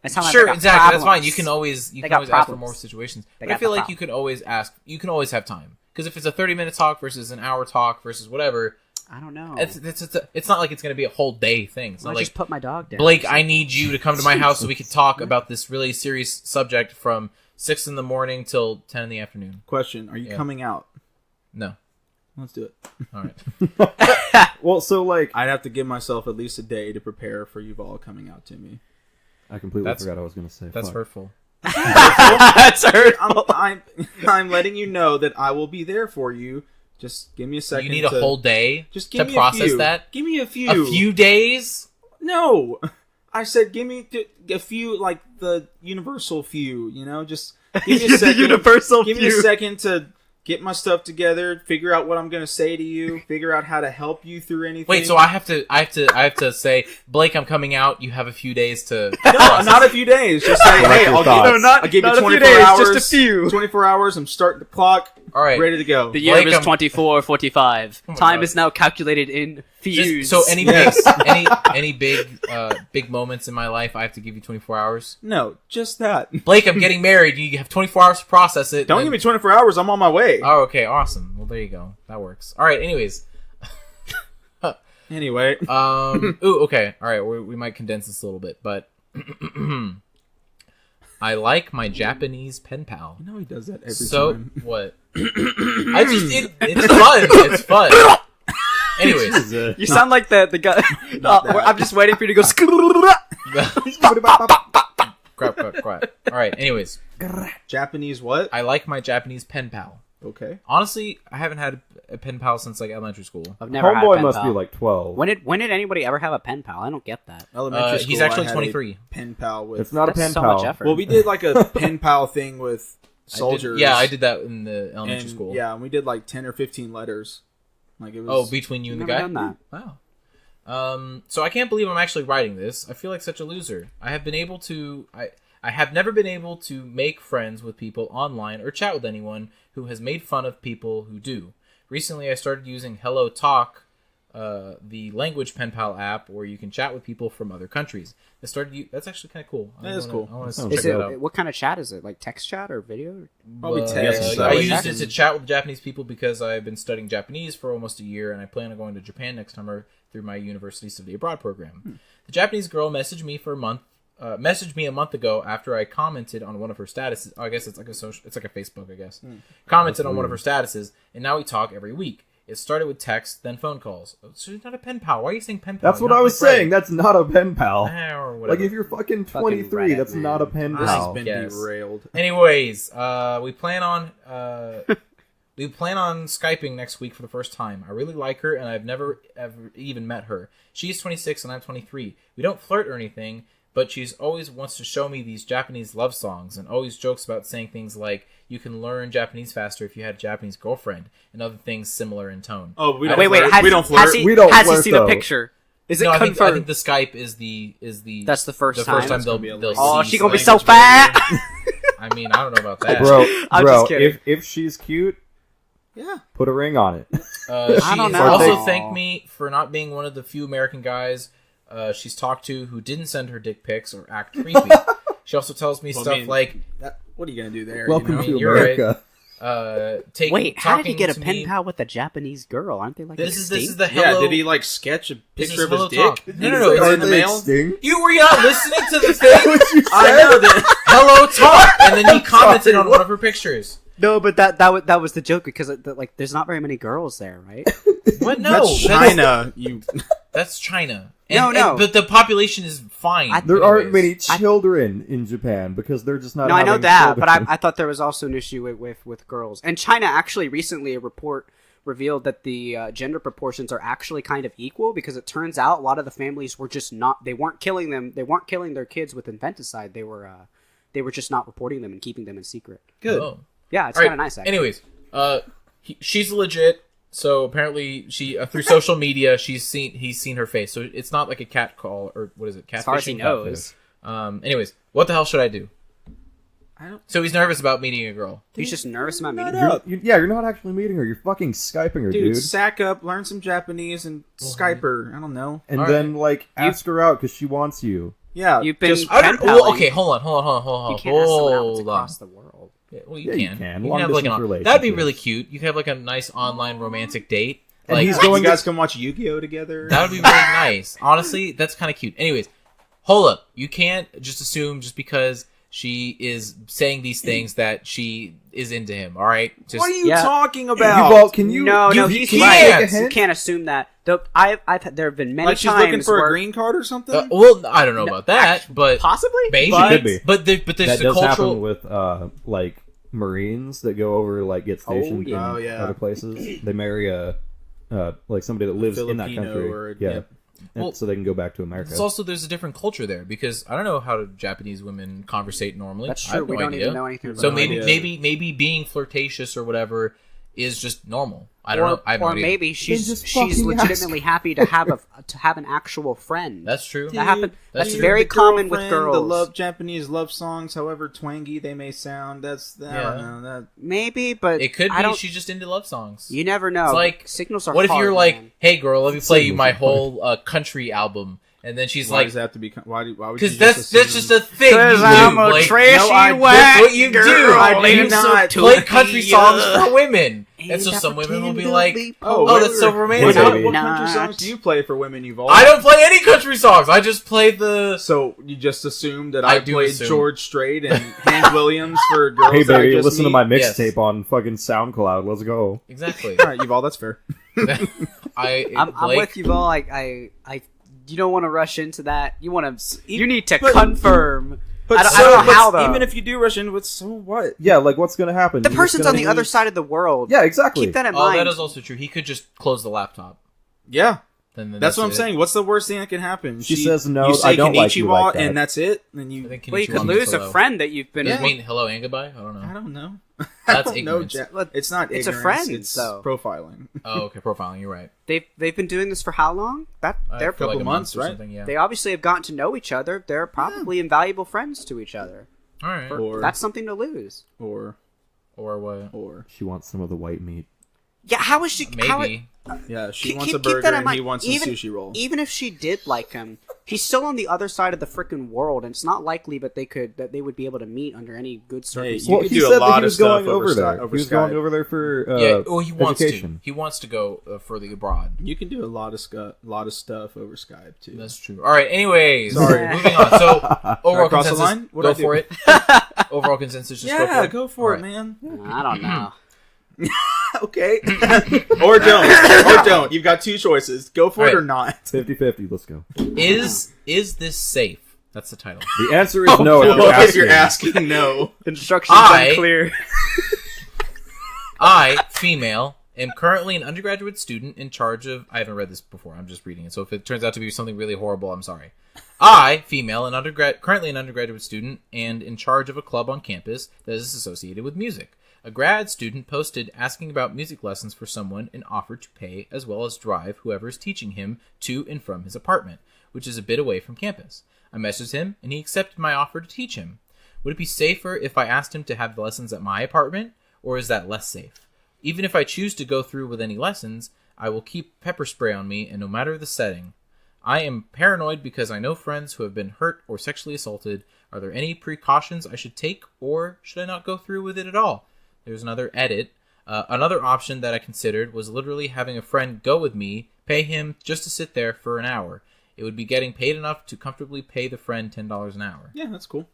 S4: Sometimes
S2: sure,
S4: they got
S2: exactly. That's fine.
S4: problems.
S2: You can always
S4: got
S2: ask for
S4: problems.
S2: more situations.
S4: They
S2: But I
S4: got
S2: feel
S4: the
S2: like you can always ask. You can always have time because if it's a 30-minute talk versus an hour talk versus whatever,
S4: I don't know.
S2: it's not like it's going to be a whole day thing. It's
S4: I
S2: not like
S4: just put my dog down.
S2: Blake, I need you to come to my house so we can talk about this really serious subject from 6 in the morning till 10 in the afternoon.
S3: Question: are you
S2: Yeah.
S3: coming out?
S2: No.
S3: Let's do it.
S2: All right.
S5: Well, so like
S3: I'd have to give myself at least a day to prepare for Yuval coming out to me.
S5: I completely
S2: That's-
S5: forgot what I was going to say.
S2: That's
S5: Fuck.
S2: hurtful.
S4: That's hurtful.
S3: I'm letting you know that I will be there for you. Just give me a second.
S2: You need a whole day
S3: just
S2: to
S3: give me
S2: process
S3: a few.
S2: that?
S3: Give me a few.
S2: A few days?
S3: No, I said give me a few, like the universal few. Just give me a second.
S4: universal
S3: Give me a
S4: few.
S3: second to get my stuff together, figure out what I'm gonna say to you, figure out how to help you through anything.
S2: Wait, so I have to say, Blake, I'm coming out. You have a few days to.
S3: No, not a few days. Just say,
S5: Collect
S3: hey,
S5: your
S3: I'll
S5: thoughts.
S3: give,
S5: No,
S3: I'll give you 24 hours.
S4: just a few.
S3: 24 hours. I'm starting the clock.
S2: All right.
S3: Ready to go.
S4: The year
S2: Blake,
S4: is
S2: I'm-
S4: 24:45.
S2: my
S4: Time
S2: God.
S4: is now calculated in fuse.
S2: So any
S3: Yes.
S2: any big moments in my life, I have to give you 24 hours.
S3: No, just that.
S2: Blake, I'm getting married. You have 24 hours to process it.
S3: Don't give me 24 hours. I'm on my way.
S2: Oh, okay, awesome. Well, there you go. That works. All right. Anyways,
S3: Anyway,
S2: ooh, okay. All right. We might condense this a little bit, but I like my Japanese pen pal.
S3: you know he does that every
S2: So
S3: time.
S2: what? It's fun. It's fun. Anyways,
S4: you sound like the guy. I'm just waiting for you to go.
S2: crap. All right. Anyways,
S3: Japanese what?
S2: I like my Japanese pen pal.
S3: Okay.
S2: Honestly, I haven't had a pen pal since like elementary school.
S4: I've never had a
S5: Homeboy
S4: pen
S5: must
S4: pal.
S5: be like 12.
S4: When did anybody ever have a pen pal? I don't get that.
S3: Elementary school.
S2: He's actually
S3: I had a
S2: 23.
S3: Pen pal with.
S5: It's not
S4: That's
S5: a pen
S4: so
S5: pal.
S4: much effort.
S3: Well, we did like a pen pal thing with soldiers.
S2: I did that in the elementary
S3: and,
S2: school.
S3: Yeah, and we did like 10 or 15 letters. Like it was.
S2: Oh, between you and the
S4: Never
S2: guy.
S4: done that.
S2: Wow. So I can't believe I'm actually writing this. I feel like such a loser. I have never been able to make friends with people online or chat with anyone who has made fun of people who do. Recently, I started using Hello Talk, the language Penpal app, where you can chat with people from other countries. That's actually kind of cool.
S3: That is cool.
S2: I want to
S5: Sounds
S2: check
S4: Is
S2: it
S4: it
S2: out.
S4: what kind of chat is it? Like text chat or video?
S3: Probably
S2: But,
S3: text.
S2: I
S5: Yes,
S2: used
S4: text.
S2: it to chat with Japanese people because I've been studying Japanese for almost a year, and I plan on going to Japan next summer through my university study abroad program. The Japanese girl messaged me a month ago after I commented on one of her statuses. I guess it's like it's like a Facebook, I guess. Commented on one of her statuses, and now we talk every week. It started with text, then phone calls. So she's not a pen pal. Why are you saying pen pal?
S5: That's what I was saying. That's not a pen pal.
S2: Or whatever.
S5: Like, if you're fucking 23,
S4: Reddit,
S5: that's
S4: man.
S5: not a pen
S3: This has
S5: pal.
S3: been
S2: Yes.
S3: derailed.
S2: Anyways, we plan on Skyping next week for the first time. I really like her, and I've never ever even met her. She's 26 and I'm 23. We don't flirt or anything, but she's always wants to show me these Japanese love songs and always jokes about saying things like, you can learn Japanese faster if you had a Japanese girlfriend, and other things similar in tone.
S3: Oh, we don't
S4: Wait,
S3: flirt.
S4: has,
S3: we don't
S4: has
S3: flirt.
S4: he,
S5: We don't
S4: has he
S5: flirt,
S4: seen
S5: though.
S4: a picture? Is it
S2: No, I
S4: confirmed?
S2: think the Skype is the
S4: That's the first
S2: the first
S4: time?
S2: time they'll,
S3: It's gonna be a
S2: they'll
S3: language-
S4: Oh,
S2: see
S4: she gonna be
S2: language
S4: so
S2: barrier.
S4: fat.
S2: I mean, I don't know about that.
S4: I'm just kidding.
S5: if she's cute,
S3: Yeah.
S5: put a ring on it.
S2: She
S4: I don't
S2: has
S4: know.
S2: also thanked me for not being one of the few American guys she's talked to who didn't send her dick pics or act creepy. She also tells me
S3: Well, I
S2: stuff
S3: mean,
S2: like,
S3: What are you gonna do there?
S5: Welcome
S3: you know?
S5: to
S2: You're right.
S5: America.
S4: Wait, how did he
S2: talking
S4: get a
S2: to
S4: pen
S2: me-
S4: pal with a Japanese girl? Aren't they like
S2: This is
S4: extinct?
S2: the
S3: Yeah.
S2: hello.
S3: Did he like sketch a
S2: This
S3: picture
S2: is
S3: of his
S2: Hello
S3: dick?
S2: Talk.
S3: and
S2: No, no,
S3: put
S2: no,
S3: it
S2: it's
S3: in
S5: Are
S3: the
S5: they
S3: mail.
S5: extinct?
S2: You were not listening to the
S5: Is that
S2: thing.
S5: what you said?
S2: I know that. Hello Talk, and then he commented
S5: sorry,
S2: on one of her pictures.
S4: No, but that was the joke because like there's not very many girls there, right?
S2: What? No,
S3: That's China. You.
S2: That's China.
S4: No.
S2: But the population is fine.
S5: There aren't
S2: anyways.
S5: many children in Japan because they're just not.
S4: No, I know
S5: having
S4: that, but
S5: children.
S4: I thought there was also an issue with girls. And China actually recently a report revealed that the gender proportions are actually kind of equal because it turns out a lot of the families were just not. They weren't killing their kids with infanticide. They were just not reporting them and keeping them in secret.
S3: Good.
S2: Oh.
S4: Yeah, it's
S2: All right.
S4: kind of nice. Actually.
S2: Anyways, she's legit. So apparently, she through social media, he's seen her face. So it's not like a cat call or what is it? Catfishing?
S4: as far as he knows,
S2: Anyways, what the hell should I do?
S3: I don't.
S2: So he's nervous about meeting a girl.
S4: he's just nervous about
S3: Not
S4: meeting.
S3: up.
S5: You're not actually meeting her. You're fucking Skyping her,
S3: Dude,
S5: dude.
S3: sack up, learn some Japanese, and Skype her. I don't know.
S5: And
S2: All
S5: then ask her out because she wants you.
S3: Yeah,
S4: You've been
S3: just-
S2: I don't,
S4: pen
S2: well,
S4: paling.
S2: okay, hold on.
S4: You can't ask someone out
S2: Hold on.
S4: across the world.
S2: Yeah, well,
S5: Yeah, you can.
S2: You
S5: Long
S2: have like
S5: distance
S2: that'd be
S5: relationships.
S2: really cute. You could have like a nice online romantic date.
S5: And
S2: Like
S5: he's
S3: you
S5: going
S3: guys
S5: to.
S3: can watch Yu-Gi-Oh together.
S2: that would be really nice. Honestly, that's kind of cute. Anyways, hold up. You can't just assume just because she is saying these things that she is into him. All right, just
S3: What are you
S4: Yeah.
S3: talking about?
S5: Yuval, can you?
S4: No,
S2: you
S4: he's
S2: can't.
S4: right.
S5: Take a
S4: You
S5: hint?
S4: can't assume that. There have been many
S3: Like she's
S4: times
S3: looking for
S4: where
S3: a green card or something?
S2: well, I don't know about that, but
S4: possibly.
S2: maybe.
S5: Could be.
S2: But there's
S5: That
S2: the
S5: does
S2: cultural.
S5: happen with like Marines that go over get stationed
S4: yeah.
S3: Oh,
S5: in
S3: yeah.
S5: other places. They marry like somebody that lives in that
S3: Filipino
S5: country.
S3: or-
S5: yeah.
S3: yep.
S5: And
S2: Well,
S5: so they can go back to America.
S2: It's also there's a different culture there because I don't know how Japanese women conversate normally.
S4: That's
S2: I have
S4: true. We
S2: no
S4: don't
S2: idea.
S4: even know anything about
S2: So
S3: No
S2: maybe
S3: idea.
S2: maybe being flirtatious or whatever is just normal. I don't know. I have no
S4: or
S2: idea.
S4: maybe she's
S5: just
S4: she's
S5: fucking
S4: legitimately happy to have an actual friend.
S2: That's true.
S4: That happen- that's
S3: Dude,
S4: very
S3: the
S4: common with
S3: girlfriend,
S4: girls.
S3: The love Japanese love songs, however twangy they may sound. I
S2: Yeah.
S3: don't know. That
S4: Maybe, but
S2: It could
S4: I
S2: be
S4: don't.
S2: she's just into love songs.
S4: You never know.
S2: It's like,
S4: signals are.
S2: What if
S4: hard,
S2: you're like,
S4: man.
S2: hey girl, let me play you
S5: Signals
S2: my
S5: are
S2: whole country album, and then she's
S3: why
S2: like,
S3: does that have to be? Why would you
S2: because
S3: just
S2: that's just a thing. You
S4: Cause
S2: do,
S4: I'm a
S2: Blake.
S4: trashy
S3: No, I-
S4: white
S2: That's what you do.
S4: girl.
S3: I do
S2: You
S3: not.
S2: play country songs for women, and so some women will be like, "Oh, that's so romantic."
S5: Hey, baby.
S3: What country
S4: Not.
S3: songs do you play for women, Yuval?
S2: I don't play any country songs. I just play the.
S3: So you just assumed that
S2: I
S3: I
S2: do
S3: played
S2: assume.
S3: George Strait and Hank Williams for girls.
S5: hey
S3: that I
S5: baby,
S3: just
S5: listen to
S3: meet?
S5: my
S2: Yes.
S5: mixtape on fucking SoundCloud. Let's go.
S2: Exactly.
S3: All right, Yuval, that's fair.
S4: I'm
S2: Blake,
S4: with you, Vol. You don't want to rush into that. You want to. You need to
S3: but-
S4: confirm.
S3: But
S4: I don't know how though.
S3: even if you do rush in, with so what?
S5: Yeah, like what's gonna happen?
S4: The
S5: You're just
S4: person's
S5: gonna
S4: on the
S5: lose-
S4: other side of the world.
S5: Yeah, exactly.
S4: Keep that in
S2: Oh,
S4: mind.
S2: that is also true. He could just close the laptop.
S3: Yeah,
S2: then
S3: That's what I'm
S2: it.
S3: saying. What's the worst thing that can happen?
S5: She says no,
S3: You say
S5: I don't like you
S3: Konnichiwa,
S5: like that.
S3: and that's it. Then you.
S2: I think
S4: Well, you
S2: Konnichiwa
S4: could
S2: means
S4: lose a
S2: hello.
S4: friend that you've been.
S2: Does it mean hello and goodbye? I don't know.
S3: I don't know.
S2: That's
S3: I don't know,
S2: ignorance.
S3: Jack.
S4: Well,
S3: It's not
S4: it's a
S3: ignorance.
S4: friend,
S3: It's
S4: though.
S3: profiling.
S2: Oh, okay, profiling. You're right.
S4: They've been doing this for how long? They're
S2: For like
S3: couple
S2: a
S3: months,
S2: month or
S3: right?
S2: something, yeah.
S4: they obviously have gotten to know each other. They're probably invaluable friends to each other.
S2: All right.
S3: Or
S4: That's something to lose.
S3: or
S2: Or what?
S3: or
S5: She wants some of the white meat.
S4: Yeah, how is she?
S2: Maybe.
S3: yeah, she
S4: Keep-
S3: wants
S4: keep
S3: a burger
S4: that in
S3: and
S4: mind.
S3: he wants
S4: Even-
S3: a sushi roll.
S4: Even if she did like him, he's still on the other side of the freaking world, and it's not likely that they would be able to meet under any good
S3: Hey,
S4: circumstances.
S3: you
S5: Well,
S3: could
S5: he
S3: do a
S5: said
S3: lot
S5: that he
S3: of
S5: was
S3: stuff
S5: going over there.
S3: over
S5: He was
S3: Skype.
S5: going over there for
S2: Yeah. Well, he wants
S5: education.
S2: to. He wants to go further abroad.
S3: You can do a lot of stuff over Skype too.
S2: That's true. All right. Anyways,
S3: Sorry.
S2: moving on. So overall
S3: cross the
S2: consensus.
S3: line? What'd
S2: Go
S3: I do?
S2: for it. Overall consensus. Just go for
S3: yeah,
S2: it.
S3: go for
S2: All
S3: it,
S2: right.
S3: man.
S4: I don't know.
S3: Okay. Or don't. Or don't. You've got two choices. Go for it
S2: All
S3: or
S2: right.
S3: not.
S5: 50-50, let's go.
S2: Is this safe? That's the title.
S5: The answer is no
S3: If you're
S5: asking.
S3: asking no.
S4: Instructions
S2: I-
S4: unclear.
S2: I, female, am currently an undergraduate student in charge of... I haven't read this before. I'm just reading it. So if it turns out to be something really horrible, I'm sorry. I, female, currently an undergraduate student and in charge of a club on campus that is associated with music. A grad student posted asking about music lessons for someone and offered to pay as well as drive whoever is teaching him to and from his apartment, which is a bit away from campus. I messaged him and he accepted my offer to teach him. Would it be safer if I asked him to have the lessons at my apartment, or is that less safe? Even if I choose to go through with any lessons, I will keep pepper spray on me, and no matter the setting. I am paranoid because I know friends who have been hurt or sexually assaulted. Are there any precautions I should take, or should I not go through with it at all? There's another edit. Another option that I considered was literally having a friend go with me, pay him just to sit there for an hour. It would be getting paid enough to comfortably pay the friend $10 an hour.
S3: Yeah, that's cool.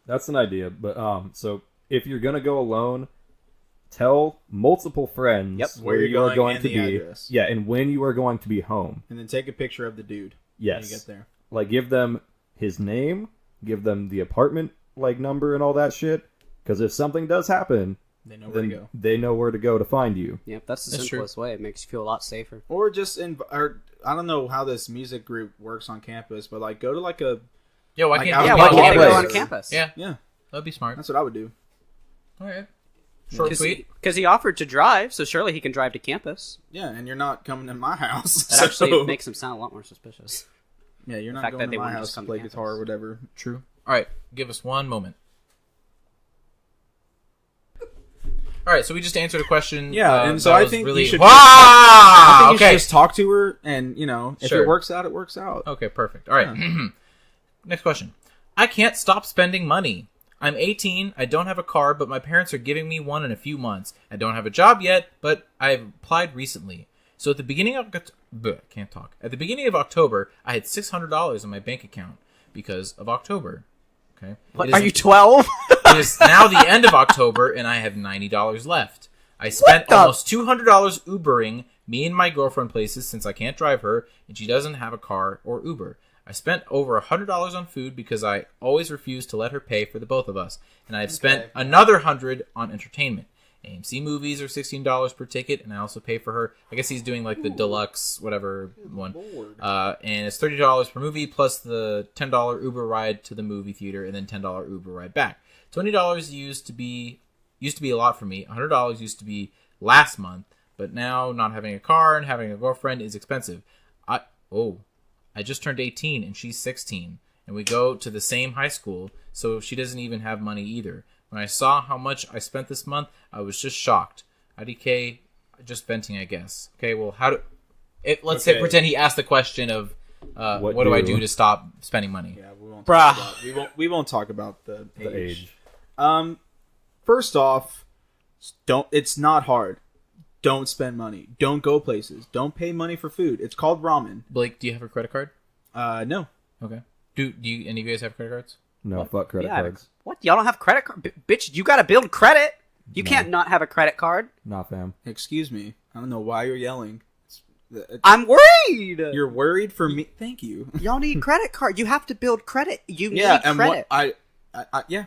S5: That's an idea, but so if you're gonna go alone, tell multiple friends
S4: Yep.
S5: where you are going
S3: and
S5: to
S3: the
S5: be.
S3: address.
S5: Yeah, and when you are going to be home.
S3: And then take a picture of the dude.
S5: Yes.
S3: When you get there.
S5: Like, give them his name, give them the apartment like number and all that shit. Because if something does happen,
S3: They know where to
S5: then
S3: go.
S5: they know where to go to find you.
S4: Yep, that's the
S2: That's true.
S4: simplest way. It makes you feel a lot safer.
S3: Or just or I don't know how this music group works on campus, but like go to like a
S2: Yo, why
S3: Like,
S2: can't
S3: out
S2: you
S3: of
S4: Yeah,
S2: be
S4: why
S3: my
S2: on
S4: can't they go
S3: place.
S4: on campus?
S2: Yeah,
S3: yeah.
S2: that'd be smart.
S3: That's what I would do.
S2: All right. Short, sweet.
S4: Because he offered to drive, so surely he can drive to campus.
S3: Yeah, and you're not coming to my house.
S4: That
S3: so-
S4: actually makes him sound a lot more suspicious.
S3: Yeah, you're
S4: the
S3: not
S4: fact
S3: going
S4: that
S3: to
S4: they
S3: my
S4: wouldn't
S3: house
S4: just
S3: to
S4: come to
S3: play
S4: campus.
S3: guitar or whatever.
S2: True. All right, give us one moment. All right, so we just answered a question.
S3: Yeah, and so
S2: that
S3: I
S2: was
S3: think
S2: really...
S3: you should.
S2: Wow!
S3: I think you
S2: okay.
S3: should just talk to her, and you know, if
S2: Sure.
S3: it works out, it works out.
S2: Okay, perfect. All right. Next question. I can't stop spending money. I'm 18. I don't have a car, but my parents are giving me one in a few months. I don't have a job yet, but I've applied recently. So at the beginning of can't talk. At the beginning of October, I had $600 in my bank account because of October. Okay.
S4: What,
S2: It
S4: are
S2: is-
S4: you 12?
S2: It is now the end of October, and I have $90 left. I spent almost $200 Ubering me and my girlfriend places since I can't drive her, and she doesn't have a car or Uber. I spent over $100 on food because I always refuse to let her pay for the both of us, and I've spent another $100 on entertainment. AMC movies are $16 per ticket, and I also pay for her. I guess he's doing like the deluxe whatever one. And it's $30 per movie plus the $10 Uber ride to the movie theater, and then $10 Uber ride back. $20 used to be a lot for me. $100 used to be last month, but now not having a car and having a girlfriend is expensive. I just turned 18 and she's 16, and we go to the same high school, so she doesn't even have money either. When I saw how much I spent this month, I was just shocked. IDK, just venting, I guess. Okay, well, let's say
S3: Okay.
S2: pretend he asked the question of what do I do to stop spending money?
S3: Yeah, we won't.
S4: Bruh.
S3: Talk about, we won't talk about the age.
S5: age.
S3: First off, don't. It's not hard. Don't spend money. Don't go places. Don't pay money for food. It's called ramen.
S2: Blake, do you have a credit card?
S3: No.
S2: Okay. Do you any of you guys have credit cards?
S5: No, fuck credit
S4: Yeah,
S5: cards.
S4: What? Y'all don't have credit card? Bitch, you gotta build credit. You can't not have a credit card.
S5: Nah, fam.
S3: Excuse me. I don't know why you're yelling.
S4: I'm worried.
S3: You're worried for me. Thank you.
S4: Y'all need credit card. You have to build credit. You
S3: Yeah,
S4: need
S3: and
S4: credit.
S3: what I yeah.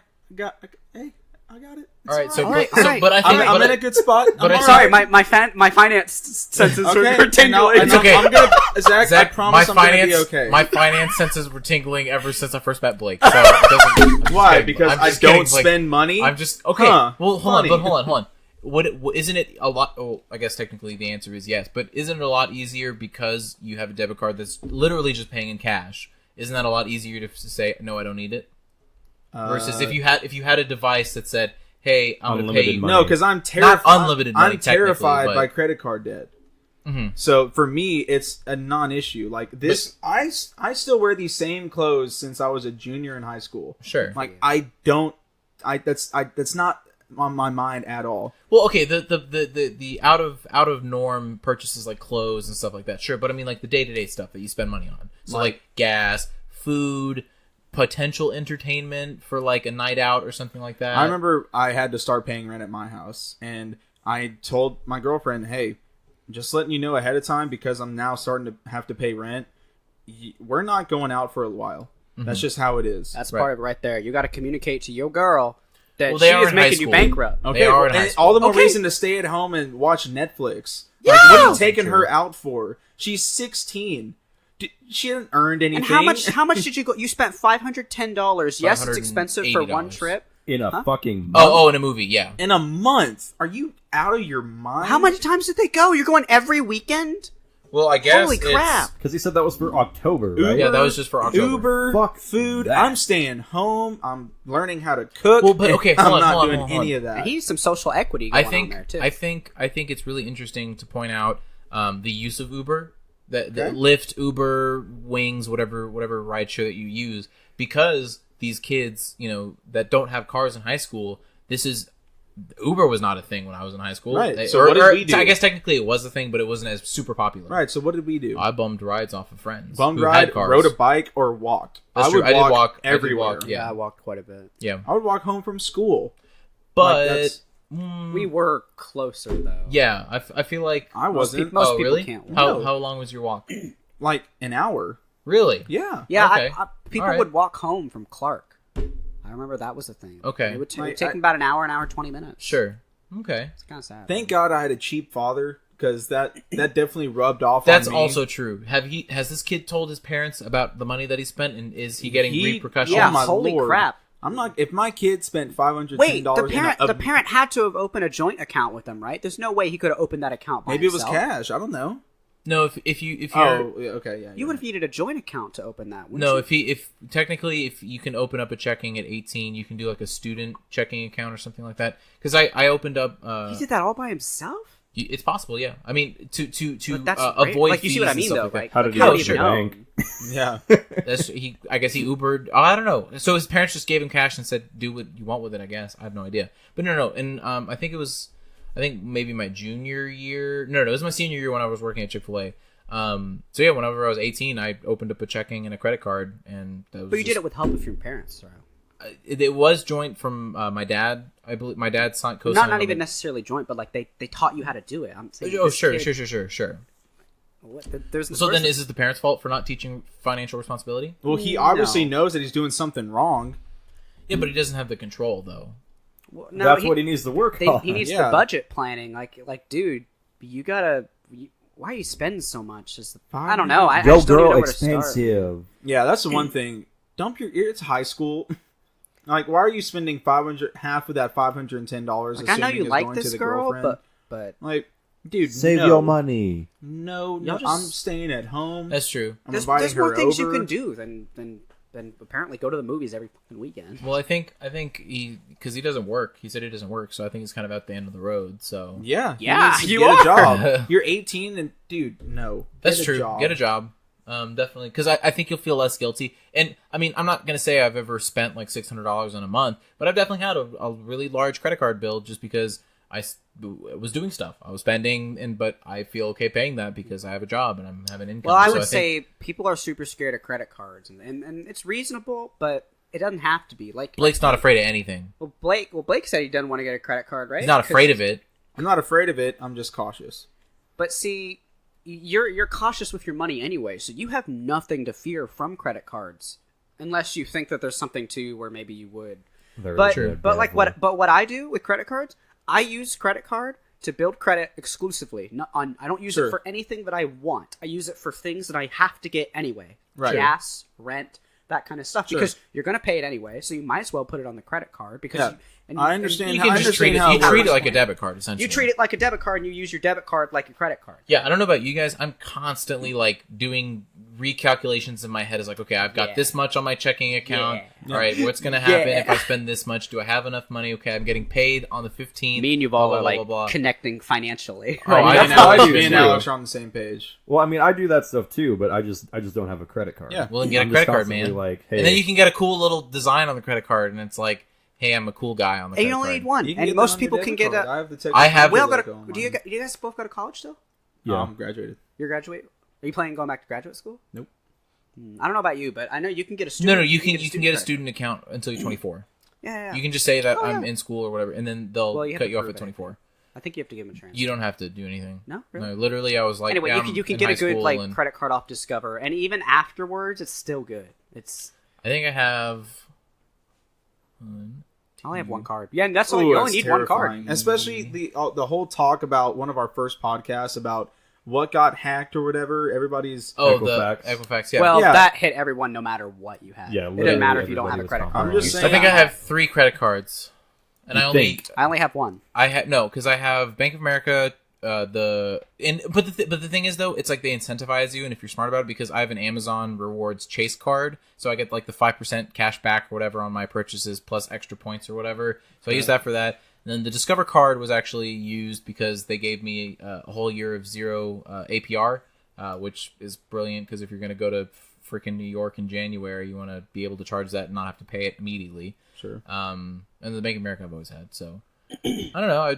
S3: Hey, I got it.
S2: All right, so,
S4: All right,
S2: but, so
S4: all right.
S2: but I think
S3: I'm in a good spot.
S2: but
S3: I'm
S2: I
S3: all
S4: Sorry,
S3: right.
S4: my finance senses
S3: Okay,
S4: were tingling.
S2: It's okay.
S3: I'm gonna, Zach, I promise
S2: my
S3: I'm gonna
S2: finance,
S3: be okay.
S2: my finance senses were tingling ever since I first met Blake. So it doesn't, I'm just
S3: Why?
S2: kidding.
S3: Because
S2: I'm
S3: I
S2: just kidding,
S3: don't
S2: Blake.
S3: spend money?
S2: I'm just okay.
S3: Huh,
S2: Well,
S3: funny.
S2: hold on. Isn't it a lot? Oh, I guess technically the answer is yes. But isn't it a lot easier because you have a debit card that's literally just paying in cash? Isn't that a lot easier to say no, I don't need it? Versus if you had a device that said, "Hey, I'm going to pay
S5: Unlimited
S2: you."
S5: money.
S3: No, because I'm terrified.
S2: Not unlimited money,
S3: I'm terrified
S2: technically, but-
S3: by credit card debt.
S2: Mhm.
S3: So for me, it's a non-issue. Like this, I still wear these same clothes since I was a junior in high school.
S2: Sure.
S3: Like that's not on my mind at all.
S2: Well, okay, the out of norm purchases like clothes and stuff like that, sure. But I mean, like the day-to-day stuff that you spend money on. So like gas, food, potential entertainment for like a night out or something like that.
S3: I remember I had to start paying rent at my house, and I told my girlfriend, "Hey, just letting you know ahead of time because I'm now starting to have to pay rent. We're not going out for a while. That's just how it is."
S4: That's
S2: Right.
S4: part of it right there. You got to communicate to your girl that
S2: Well, they
S4: she
S2: are
S4: is
S2: in high
S4: making you
S2: school.
S4: bankrupt.
S3: Okay,
S2: They are in
S3: and
S2: high school.
S3: all the more
S4: Okay.
S3: reason to stay at home and watch Netflix.
S4: Yeah!
S3: Like, what are you taking
S2: True.
S3: her out for? She's 16. She hasn't earned anything.
S4: And how much did you go? You spent $510. Yes, it's expensive for one
S2: $580.
S4: trip.
S5: in a fucking month.
S2: Oh, in a movie, yeah.
S3: in a month? Are you out of your mind?
S4: How many times did they go? You're going every weekend?
S2: Well, I guess
S4: Holy crap!
S5: Because he said that was for October, right?
S3: Uber,
S2: Yeah, that was just for October.
S3: Uber,
S5: Fuck
S3: food.
S5: that.
S3: I'm staying home. I'm learning how to cook.
S2: Well, but okay,
S3: I'm
S2: hold on,
S3: not
S2: hold on,
S3: doing
S2: hold on.
S3: any of that.
S4: And he needs some social equity going on there too.
S2: I think it's really interesting to point out the use of Uber, the
S3: Okay.
S2: Lyft, Uber, Wings, whatever rideshare that you use, because these kids, that don't have cars in high school. Uber was not a thing when I was in high school.
S3: Right, so what did we do?
S2: I guess technically it was a thing, but it wasn't as super popular.
S3: Right. So what did we do?
S2: I bummed rides off of friends.
S3: Bummed
S2: who
S3: ride,
S2: had cars.
S3: rode a bike, or walked.
S2: That's
S3: I
S2: true.
S3: would
S2: I did walk. I did
S3: everywhere.
S2: walk, yeah.
S4: I walked quite a bit.
S2: Yeah,
S3: I would walk home from school.
S2: but
S3: that's-
S4: We were closer though.
S2: yeah, I feel like
S3: I wasn't.
S4: Most
S2: oh
S4: people
S2: really?
S4: can't walk.
S3: No.
S2: How long was your walk?
S3: Like an hour.
S2: Really?
S3: Yeah.
S4: Yeah,
S2: Okay.
S4: people
S2: All right.
S4: would walk home from Clark. I remember that was a thing.
S2: Okay.
S4: It would, it would
S3: Like,
S4: take them about an hour 20 minutes.
S2: Sure. Okay.
S4: It's kind of sad.
S3: Thank God I had a cheap father, because that definitely rubbed off
S2: That's
S3: on me.
S2: also true. Has this kid told his parents about the money that he spent, and is he getting
S3: He-
S2: repercussions?
S4: Yeah,
S3: Oh my
S4: holy
S3: Lord.
S4: crap.
S3: I'm not. If my kid spent $510,
S4: Wait, the parent
S3: in a-
S4: the parent had to have opened a joint account with them, right? There's no way he could have opened that account by
S3: maybe it was
S4: himself.
S3: cash. I don't know.
S2: No, if you're
S3: Oh, yeah, okay, yeah.
S4: You would have needed a joint account to open that. wouldn't
S2: no,
S4: you?
S2: if technically if you can open up a checking at 18, you can do like a student checking account or something like that. Because I opened up.
S4: He did that all by himself.
S2: It's possible, yeah. I mean, to
S4: But that's great.
S2: avoid
S4: like you see what I
S2: fees
S4: mean,
S2: and
S4: though,
S2: stuff like
S4: right?
S5: How did he
S4: Like,
S5: open
S2: sure.
S5: the bank?
S3: Yeah.
S2: That's I guess he Ubered. Oh, I don't know. So his parents just gave him cash and said, "Do what you want with it." I guess I have no idea. But no. And I think maybe my junior year. No, it was my senior year when I was working at Chick-fil-A. So yeah, whenever I was 18, I opened up a checking and a credit card, and that was
S4: But you did it with help of your parents, right?
S2: It was joint from my dad. I believe my dad signed co-signed.
S4: Not
S2: on
S4: even
S2: it.
S4: necessarily joint, but like they taught you how to do it. I'm saying.
S2: Oh,
S4: this
S2: sure.
S4: kid- There's
S2: So then, is it the parents' fault for not teaching financial responsibility?
S3: Well, he obviously
S4: No.
S3: knows that he's doing something wrong.
S2: Yeah, but he doesn't have the control, though.
S4: Well, no,
S5: That's what he needs to work on.
S4: he needs
S3: Yeah.
S4: the budget planning. Like, dude, you gotta. Why are you spending so much? I don't know. I
S5: Yo,
S4: just don't even
S5: girl,
S4: know where to start.
S5: expensive.
S3: Yeah, that's the one thing. Dump your. It's high school. Like, why are you spending half of that $510?
S4: Like, I know
S3: assuming
S4: you
S3: is
S4: like
S3: going
S4: this
S3: to the
S4: girl,
S3: girlfriend?
S4: but
S3: Like, dude,
S5: Save
S3: no.
S5: your money.
S3: No,
S4: Y'all
S3: I'm
S4: just-
S3: staying at home.
S2: That's true.
S3: I'm
S4: there's
S3: inviting
S4: more
S3: her
S4: things
S3: over.
S4: you can do than apparently go to the movies every fucking weekend.
S2: Well, I think because he doesn't work. He said he doesn't work, so I think he's kind of at the end of the road. So
S3: Yeah, he
S4: Yeah,
S3: needs to
S4: you
S3: get
S4: are.
S3: a job. You're 18, and dude, no,
S2: that's
S3: Get a
S2: true.
S3: job.
S2: Get a job, definitely, because I think you'll feel less guilty. And I mean, I'm not gonna say I've ever spent like $600 in a month, but I've definitely had a really large credit card bill just because I was doing stuff. I was spending, but I feel okay paying that because I have a job and I'm having income.
S4: Well, I
S2: So
S4: would
S2: think-
S4: say people are super scared of credit cards, and it's reasonable, but it doesn't have to be. Like
S2: Blake's not afraid of anything.
S4: Blake said he doesn't want to get a credit card, right?
S2: He's not afraid of it.
S3: I'm not afraid of it. I'm just cautious.
S4: But see, you're cautious with your money anyway, so you have nothing to fear from credit cards, unless you think that there's something to where maybe you would.
S5: Very
S4: But
S5: good,
S4: but like
S5: bad
S4: what I do with credit cards, I use credit card to build credit exclusively. I don't use
S3: Sure.
S4: it for anything that I want. I use it for things that I have to get anyway.
S3: Right.
S4: Gas, rent, that kind of stuff.
S3: Sure.
S4: Because you're going to pay it anyway, so you might as well put it on the credit card. Because
S3: Yeah. I understand
S2: You
S3: how-
S2: can
S3: I
S2: just treat it.
S3: understand how
S2: You
S3: it
S2: treat it
S3: works.
S2: like a debit card, essentially.
S4: you treat it like a debit card, and you use your debit card like a credit card.
S2: Yeah, I don't know about you guys. I'm constantly like doing recalculations in my head. Is like, okay, I've got
S4: Yeah.
S2: this much on my checking account.
S4: Yeah.
S2: All right, what's gonna happen
S4: Yeah.
S2: if I spend this much? Do I have enough money? Okay, I'm getting paid on the 15th.
S4: Me and Yuval
S2: blah, blah,
S4: are
S2: blah,
S4: like
S2: blah, blah.
S4: connecting financially.
S2: Oh, I
S3: Me
S2: know.
S3: and
S5: I do,
S3: me and
S5: too.
S3: Alex are on the same page.
S5: Well, I mean, I do that stuff too, but I just don't have a credit card.
S3: Yeah.
S2: Well, then get
S5: I'm
S2: a
S5: just
S2: credit card,
S5: constantly
S2: man.
S5: Like, hey,
S2: And then you can get a cool little design on the credit card, and it's like, hey, I'm a cool guy on the
S4: And
S2: credit
S4: you only
S2: card.
S4: need one.
S3: You can
S4: And
S3: get that
S4: most
S3: on your
S4: people can
S3: debit
S4: get
S3: card.
S4: a.
S3: I have the
S2: I have-
S4: We all
S3: logo
S4: go
S3: on
S4: to.
S3: mine.
S4: Do you guys both go to college still?
S5: yeah.
S3: Graduated.
S4: You're graduate. Are you planning on going back to graduate school?
S3: Nope.
S4: I don't know about you, but I know you can get a student.
S2: No, you can get a
S4: credit.
S2: student account until you're 24.
S4: Yeah.
S2: You can just say that
S4: Oh,
S2: I'm
S4: yeah.
S2: in school or whatever, and then they'll
S4: Well, you have
S2: cut
S4: to
S2: you off
S4: prove
S2: at
S4: it.
S2: 24.
S4: I think you have to give them a transfer.
S2: You don't have to do anything.
S4: No, really?
S2: No, literally, I was like,
S4: Anyway,
S2: yeah,
S4: you can
S2: in
S4: get
S2: high
S4: a good
S2: school
S4: like
S2: and
S4: credit card off Discover, and even afterwards, it's still good. It's
S2: I think I have.
S4: I only have one card. Yeah, and that's
S3: Ooh,
S4: all. You only
S3: that's
S4: need one
S3: terrifying.
S4: card.
S3: Especially the whole talk about one of our first podcasts about what got hacked or whatever. Everybody's
S2: Oh,
S5: Equifax.
S2: the Equifax. Yeah.
S4: Well,
S3: Yeah.
S4: that hit everyone no matter what you had.
S5: Yeah,
S4: it doesn't
S5: literally
S4: matter if you don't have a
S5: everybody
S4: credit
S5: was
S4: card.
S3: I'm just
S2: I
S3: saying.
S2: think I have 3 credit cards, and
S5: You
S2: I only
S5: think.
S4: I only have one.
S2: I had no because I have Bank of America. But the thing is though, it's like they incentivize you, and if you're smart about it, because I have an Amazon Rewards Chase card, so I get like the 5% cash back or whatever on my purchases plus extra points or whatever. So I use that for that. And then the Discover card was actually used because they gave me a whole year of 0 APR, which is brilliant because if you're going to go to freaking New York in January, you want to be able to charge that and not have to pay it immediately.
S3: Sure.
S2: And the Bank of America I've always had. So I don't know.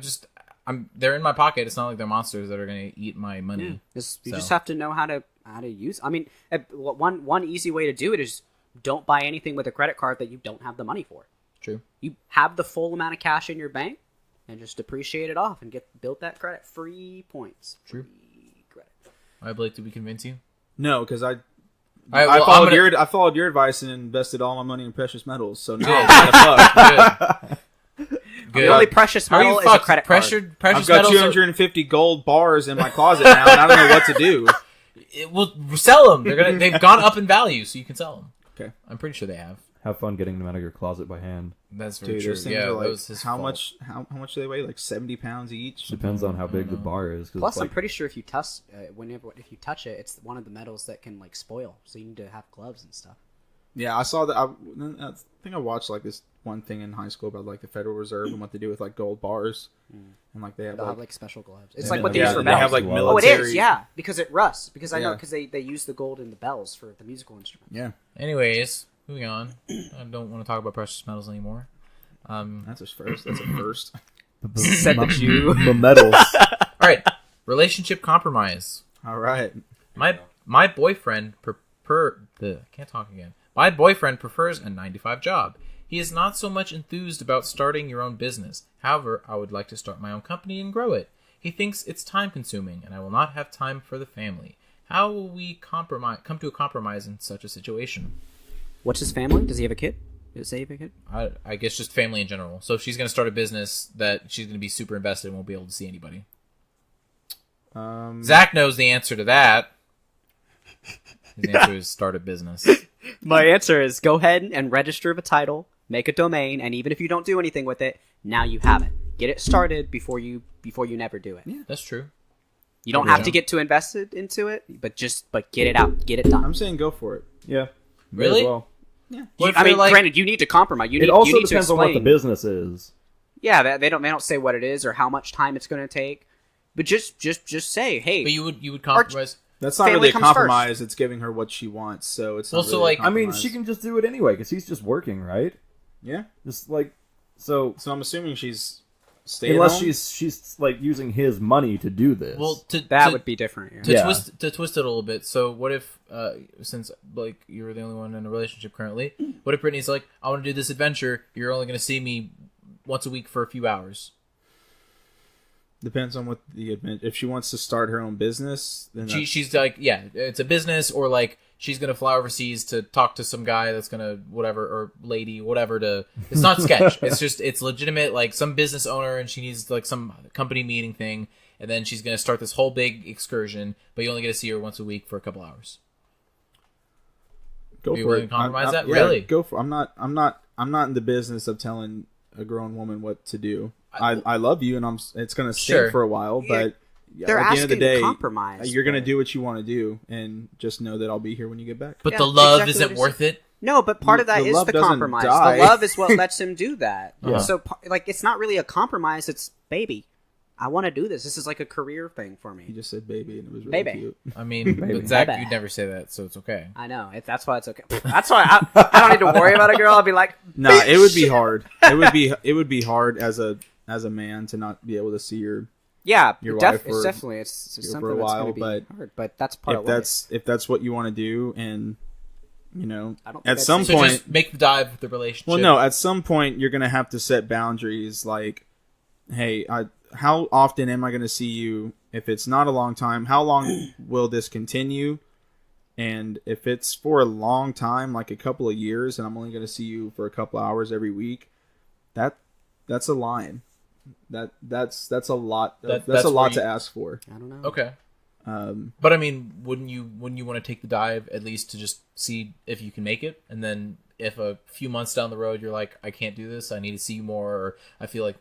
S2: They're in my pocket. It's not like they're monsters that are going to eat my money.
S4: You
S2: So.
S4: just have to know how to use. I mean, one easy way to do it is don't buy anything with a credit card that you don't have the money for.
S2: True.
S4: You have the full amount of cash in your bank, and just depreciate it off and build that credit. Free points.
S2: True.
S4: Free credit.
S2: I Blake, did we convince you?
S3: No, because I
S2: right, well,
S3: I followed your advice and invested all my money in precious metals. So now I'm kind of fucked.
S2: Good.
S4: The only precious
S2: How are
S4: metal
S2: you
S4: is a
S2: fucked?
S4: credit
S2: Precious
S3: I've got
S2: metals are-
S3: 250 gold bars in my closet now, and I don't know what to do.
S2: Well, sell them. They've gone up in value, so you can sell them.
S3: Okay.
S2: I'm pretty sure they have.
S5: Have fun getting them out of your closet by hand.
S2: That's very
S3: Dude,
S2: true.
S3: those things
S2: Yeah,
S3: are
S2: that
S3: like
S2: was his
S3: how
S2: fault.
S3: much? How much do they weigh? Like 70 pounds each.
S5: Depends on how big the bar is. 'Cause
S4: Plus,
S5: it's like,
S4: I'm pretty sure if you touch if you touch it, it's one of the metals that can like spoil. So you need to have gloves and stuff.
S3: Yeah, I saw that. I think I watched like this one thing in high school about like the Federal Reserve and what they do with like gold bars, and like they have
S4: They'll
S3: like,
S4: have like special gloves. It's
S5: Yeah,
S4: like what they
S5: yeah,
S4: use for
S3: they have
S4: bells.
S3: like
S5: Oh,
S4: Oh, it
S3: military.
S4: is, yeah, because it rusts. Because I know
S3: Yeah.
S4: because they use the gold in the bells for the musical instrument.
S3: Yeah,
S2: Anyways, moving on. I don't want to talk about precious metals anymore.
S3: that's a first. That's a first.
S4: Said the Jew.
S5: the metals.
S2: All right, relationship compromise.
S3: All right.
S2: My boyfriend can't talk again. My boyfriend prefers a 9-to-5 job. He is not so much enthused about starting your own business. However, I would like to start my own company and grow it. He thinks it's time consuming and I will not have time for the family. How will we come to a compromise in such a situation?
S4: What's his family? Does he have a kid? Did it say he have a kid?
S2: I guess just family in general. So if she's going to start a business that she's going to be super invested and won't be able to see anybody. Zach knows the answer to that. His answer is start a business.
S4: My answer is go ahead and register the title, make a domain, and even if you don't do anything with it, now you have it. Get it started before you never do it.
S3: Yeah.
S2: That's true.
S4: You don't
S2: Yeah.
S4: have to get too invested into it, but get it out, get it done.
S3: I'm saying go for it.
S5: Yeah.
S2: Really?
S5: Well,
S2: What if
S4: I
S2: they're
S4: mean,
S2: like-
S4: granted, you need to compromise. You
S5: it
S4: need,
S5: also
S4: you need
S5: depends
S4: to
S5: on what the
S4: explain.
S5: business is.
S4: Yeah, they don't say what it is or how much time it's going to take, but just say, hey,
S2: But you would compromise.
S3: That's not
S4: Family
S3: really a
S4: comes
S3: compromise. It's giving her what she wants. So it's not
S2: Well, so,
S3: really a
S2: like,
S5: I mean,
S3: compromise.
S5: she can just do it anyway because he's just working, right?
S3: Yeah.
S5: Just like so.
S3: So I'm assuming she's staying
S5: Unless
S3: home?
S5: she's like using his money to do this.
S2: Well,
S4: that would be different. Yeah.
S2: to
S5: Yeah.
S2: twist it a little bit. So what if since like you're the only one in a relationship currently, what if Brittany's like, I want to do this adventure. You're only going to see me once a week for a few hours.
S3: Depends on what the if she wants to start her own business, then that's-
S2: She's like, yeah, it's a business, or like she's gonna fly overseas to talk to some guy that's gonna whatever, or lady, whatever. It's not sketch. It's legitimate, like some business owner, and she needs like some company meeting thing, and then she's gonna start this whole big excursion, but you only get to see her once a week for a couple hours.
S3: Go
S2: Are you
S3: for
S2: willing
S3: it.
S2: to compromise that?
S3: Yeah,
S2: Really?
S3: Go for. I'm not in the business of telling a grown woman what to do. I love you, and it's gonna stink
S2: Sure.
S3: for a while, but
S4: They're
S3: at the end of the
S4: asking
S3: day,
S4: to compromise.
S3: you're gonna
S4: but-
S3: do what you want to do, and just know that I'll be here when you get back.
S2: But
S4: Yeah,
S2: the love
S4: exactly
S2: isn't
S4: what
S2: worth it.
S4: No, but part of that
S3: The
S4: is
S3: love
S4: the
S3: doesn't
S4: compromise.
S3: die.
S4: The love is what lets him do that.
S5: Yeah.
S4: So, like, it's not really a compromise. It's, baby, I want to do this. This is like a career thing for
S3: He
S4: me.
S3: just said baby, and it was really
S4: Baby.
S3: cute.
S2: I mean,
S5: Maybe.
S2: but Zach,
S4: Maybe.
S2: you'd never say that, so it's okay.
S4: I know. That's why it's okay. That's why I don't need to worry about a girl. I'll be like,
S3: Nah, it would be hard. It would be hard as a man to not be able to see your.
S4: yeah,
S3: Your
S4: it's
S3: wife
S4: definitely it's
S3: for
S4: something
S3: a
S4: that's
S3: while,
S4: going to be
S3: but
S4: hard. But that's part of life.
S3: If that's what you want to do, and
S4: I don't think
S3: at
S4: I'd
S3: some
S4: say-
S2: So
S3: point,
S2: just make the dive with the relationship.
S3: well, no, at some point you're gonna have to set boundaries. Like, hey, how often am I gonna see you? If it's not a long time, how long will this continue? And if it's for a long time, like a couple of years, and I'm only gonna see you for a couple hours every week, that's a line. That's a lot.
S2: That's
S3: That's a lot
S2: where
S3: to
S2: you-
S3: ask for.
S4: I don't know.
S2: Okay. But I mean, wouldn't you want to take the dive at least to just see if you can make it, and then if a few months down the road you're like, I can't do this, I need to see you more, or I feel like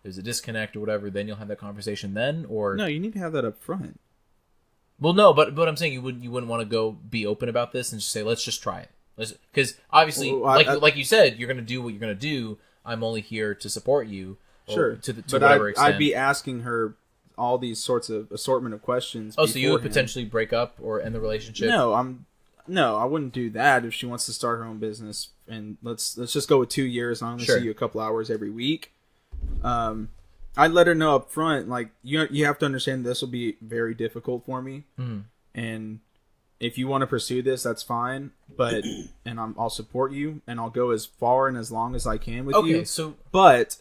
S2: there's a disconnect or whatever, then you'll have that conversation then, or
S3: No, you need to have that up front.
S2: well, no, but I'm saying you wouldn't want to go be open about this and just say let's just try it, because obviously,
S3: Well,
S2: like you said, you're gonna do what you're gonna do. I'm only here to support you, or
S3: Sure,
S2: to
S3: but
S2: whatever extent.
S3: I'd be asking her all these sorts of assortment of questions.
S2: so you would
S3: beforehand.
S2: potentially break up or end the relationship.
S3: No, I wouldn't do that if she wants to start her own business. And let's just go with 2 years. And I'm gonna
S2: Sure.
S3: see you a couple hours every week. I'd let her know up front, like you have to understand this will be very difficult for me, and if you want to pursue this, that's fine. But I'll support you, and I'll go as far and as long as I can with you.
S2: Okay, so
S3: But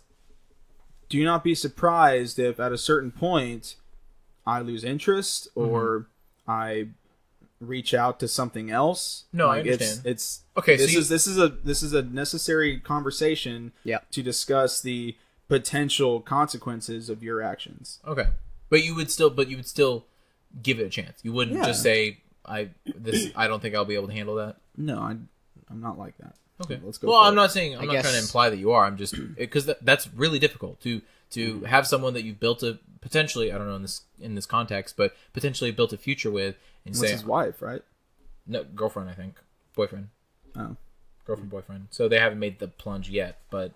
S3: do not be surprised if at a certain point I lose interest or I reach out to something else.
S2: No, I
S3: Like,
S2: understand.
S3: It's
S2: Okay, so
S3: This is a necessary conversation
S4: Yep.
S3: to discuss the potential consequences of your actions.
S2: okay, but you would still give it a chance. You wouldn't
S3: Yeah.
S2: just say I don't think I'll be able to handle that.
S3: No, I'm not like that.
S2: Okay.
S3: Let's go.
S2: Well,
S3: for
S2: I'm
S3: it.
S2: not saying I'm not
S4: guess-
S2: trying to imply that you are. I'm just because that's really difficult to have someone that you've built a potentially, I don't know in this context, but potentially built a future with, and
S3: What's
S2: say
S3: his wife, right?
S2: no girlfriend, I think boyfriend,
S3: Oh,
S2: girlfriend, boyfriend. So they haven't made the plunge yet, but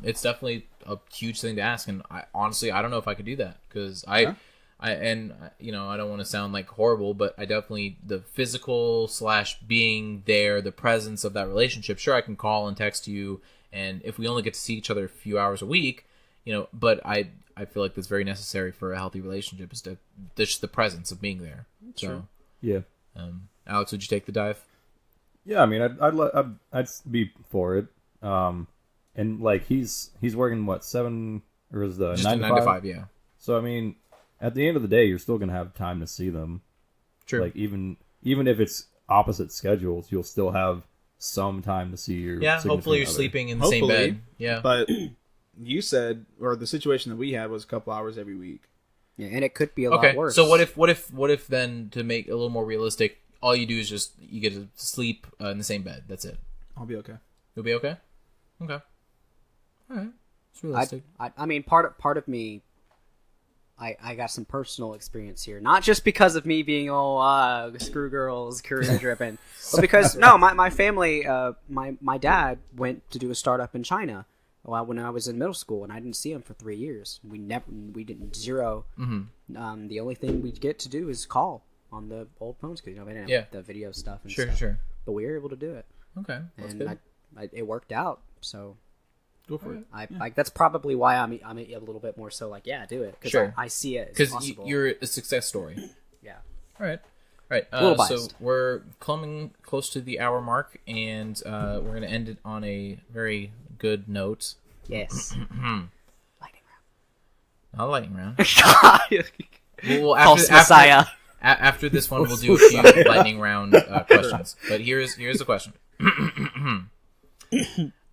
S2: it's definitely a huge thing to ask, and I honestly don't know if I could do that because I don't want to sound like horrible, but I definitely the physical / being there, the presence of that relationship. Sure, I can call and text you, and if we only get to see each other a few hours a week, but I feel like that's very necessary for a healthy relationship is just the presence of being there. So,
S5: Yeah.
S2: Alex, would you take the dive?
S5: Yeah, I mean, I'd be for it. And like he's working what 7 or is the
S2: Just
S5: 9
S2: a
S5: to
S2: 9 to
S5: 5?
S2: 5, yeah.
S5: So I mean, at the end of the day, you're still gonna have time to see them.
S2: True.
S5: Like even if it's opposite schedules, you'll still have some time to see your
S2: Yeah, hopefully you're
S5: significant other.
S2: sleeping in the same
S3: Hopefully.
S2: bed. Yeah.
S3: but you said, or the situation that we had was a couple hours every week.
S4: Yeah, and it could be a
S2: Okay.
S4: lot worse.
S2: So what if then, to make it a little more realistic, all you do is just you get to sleep in the same bed. That's it.
S3: I'll be okay.
S2: You'll be okay. Okay. All right. It's realistic.
S4: I mean, part of me, I got some personal experience here. Not just because of me being all screw girls, career driven, but because no, my family, my dad went to do a startup in China when I was in middle school, and I didn't see him for 3 years. We didn't zero.
S2: Mm-hmm.
S4: The only thing we get to do is call on the old phones because we didn't have the video stuff and stuff.
S2: Sure.
S4: But we were able to do it,
S2: Okay. That's
S4: and
S2: good.
S4: it worked out. So.
S3: Go for it.
S4: That's probably why I'm a little bit more so like, yeah, do it, because
S2: Sure.
S4: I see it as
S2: Because
S4: possible.
S2: you're a success story.
S4: Yeah.
S2: All right.
S4: A little
S2: So
S4: biased.
S2: we're coming close to the hour mark, and we're going to end it on a very good note.
S4: Yes. Lightning
S2: Not a lightning round.
S4: round.
S2: Well,
S4: False Messiah.
S2: After this one, we'll do a few lightning round questions. But here's the question.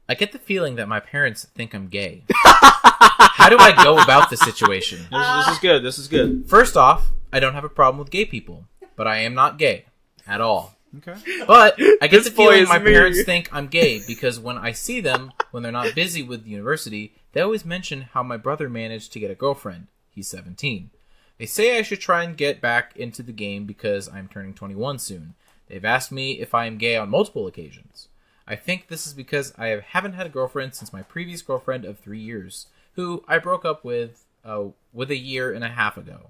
S2: I get the feeling that my parents think I'm gay. How do I go about the situation?
S3: This is good.
S2: First off, I don't have a problem with gay people, but I am not gay at all.
S3: Okay.
S2: But I get the feeling
S4: is
S2: my
S4: me.
S2: parents think I'm gay because when I see them, when they're not busy with university, they always mention how my brother managed to get a girlfriend. He's 17. They say I should try and get back into the game because I'm turning 21 soon. They've asked me if I am gay on multiple occasions. I think this is because I haven't had a girlfriend since my previous girlfriend of 3 years, who I broke up with a year and a half ago.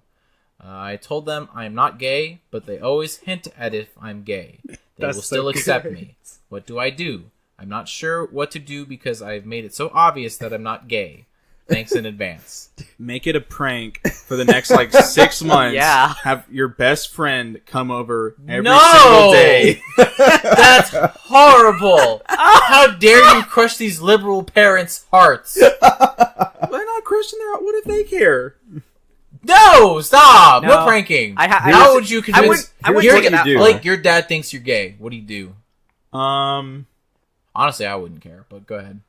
S2: I told them I am not gay, but they always hint at if I'm gay. They will still accept me. What do I do? I'm not sure what to do because I've made it so obvious that I'm not gay. Thanks in advance.
S3: Make it a prank for the next 6 months.
S4: Yeah.
S3: Have your best friend come over every
S2: No!
S3: single day.
S2: That's horrible! How dare you crush these liberal parents' hearts?
S3: They're not Christian. What if they care?
S2: No! Stop! No,
S4: No.
S2: pranking.
S4: How
S2: would you convince...
S4: I would
S2: your,
S4: take it out.
S2: Like, your dad thinks you're gay. What do you do? Honestly, I wouldn't care, but go ahead.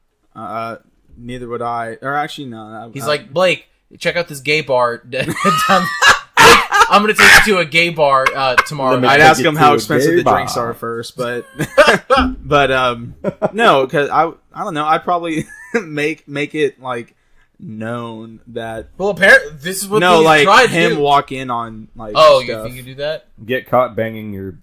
S3: Neither would I. Or actually, no.
S2: He's like, Blake, check out this gay bar. Blake, I'm going to take you to a gay bar tomorrow.
S3: I'd ask him how expensive
S5: gay
S3: the
S5: bar.
S3: drinks are first, but no, because I don't know. I'd probably make it known that
S2: Well, apparently, this is what
S3: no,
S2: he's tried to
S3: him
S2: do.
S3: walk in on
S2: Oh, you
S3: stuff.
S2: think you do that?
S5: Get caught banging your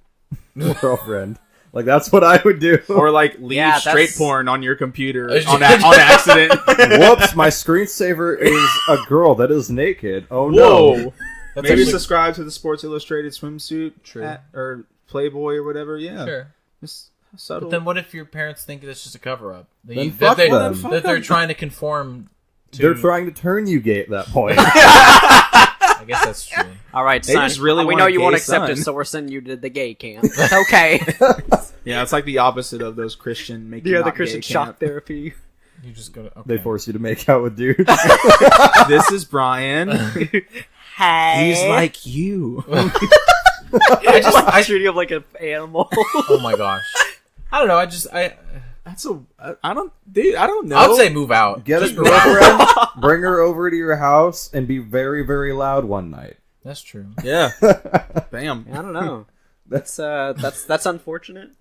S5: girlfriend. Like, that's what I would do.
S3: Or leave
S4: Yeah,
S3: straight
S4: that's-
S3: porn on your computer on accident.
S5: Whoops, my screensaver is a girl that is naked. Oh no.
S3: Whoa.
S2: That's
S3: Maybe
S2: actually-
S3: subscribe to the Sports Illustrated swimsuit
S2: True.
S3: or Playboy or whatever. Yeah.
S2: Sure.
S3: Just subtle.
S2: But then what if your parents think that's just a cover-up?
S5: Then fuck them.
S2: That they're trying to conform to...
S5: They're trying to turn you gay at that point.
S2: I guess that's true.
S4: All right,
S3: They
S4: son.
S3: just really
S4: we
S3: want
S4: know
S3: a
S4: you won't
S3: gay
S4: accept
S3: son.
S4: it, so we're sending you to the gay camp. It's okay.
S3: Yeah, it's like the opposite of those Christian making
S4: Yeah, the
S3: not
S4: Christian
S3: gay
S4: shock
S3: camp.
S4: therapy.
S2: You just gotta... Okay.
S5: They force you to make out with dudes.
S3: This is Brian.
S4: Hey.
S3: He's like you.
S2: I
S4: treat you like an animal.
S2: Oh my gosh. I don't know.
S3: That's I don't know.
S2: I would say move out.
S5: Get a
S2: Just move out.
S5: girlfriend, bring her over to your house, and be very, very loud one night.
S2: That's true.
S3: Yeah. Bam.
S4: I don't know. That's unfortunate.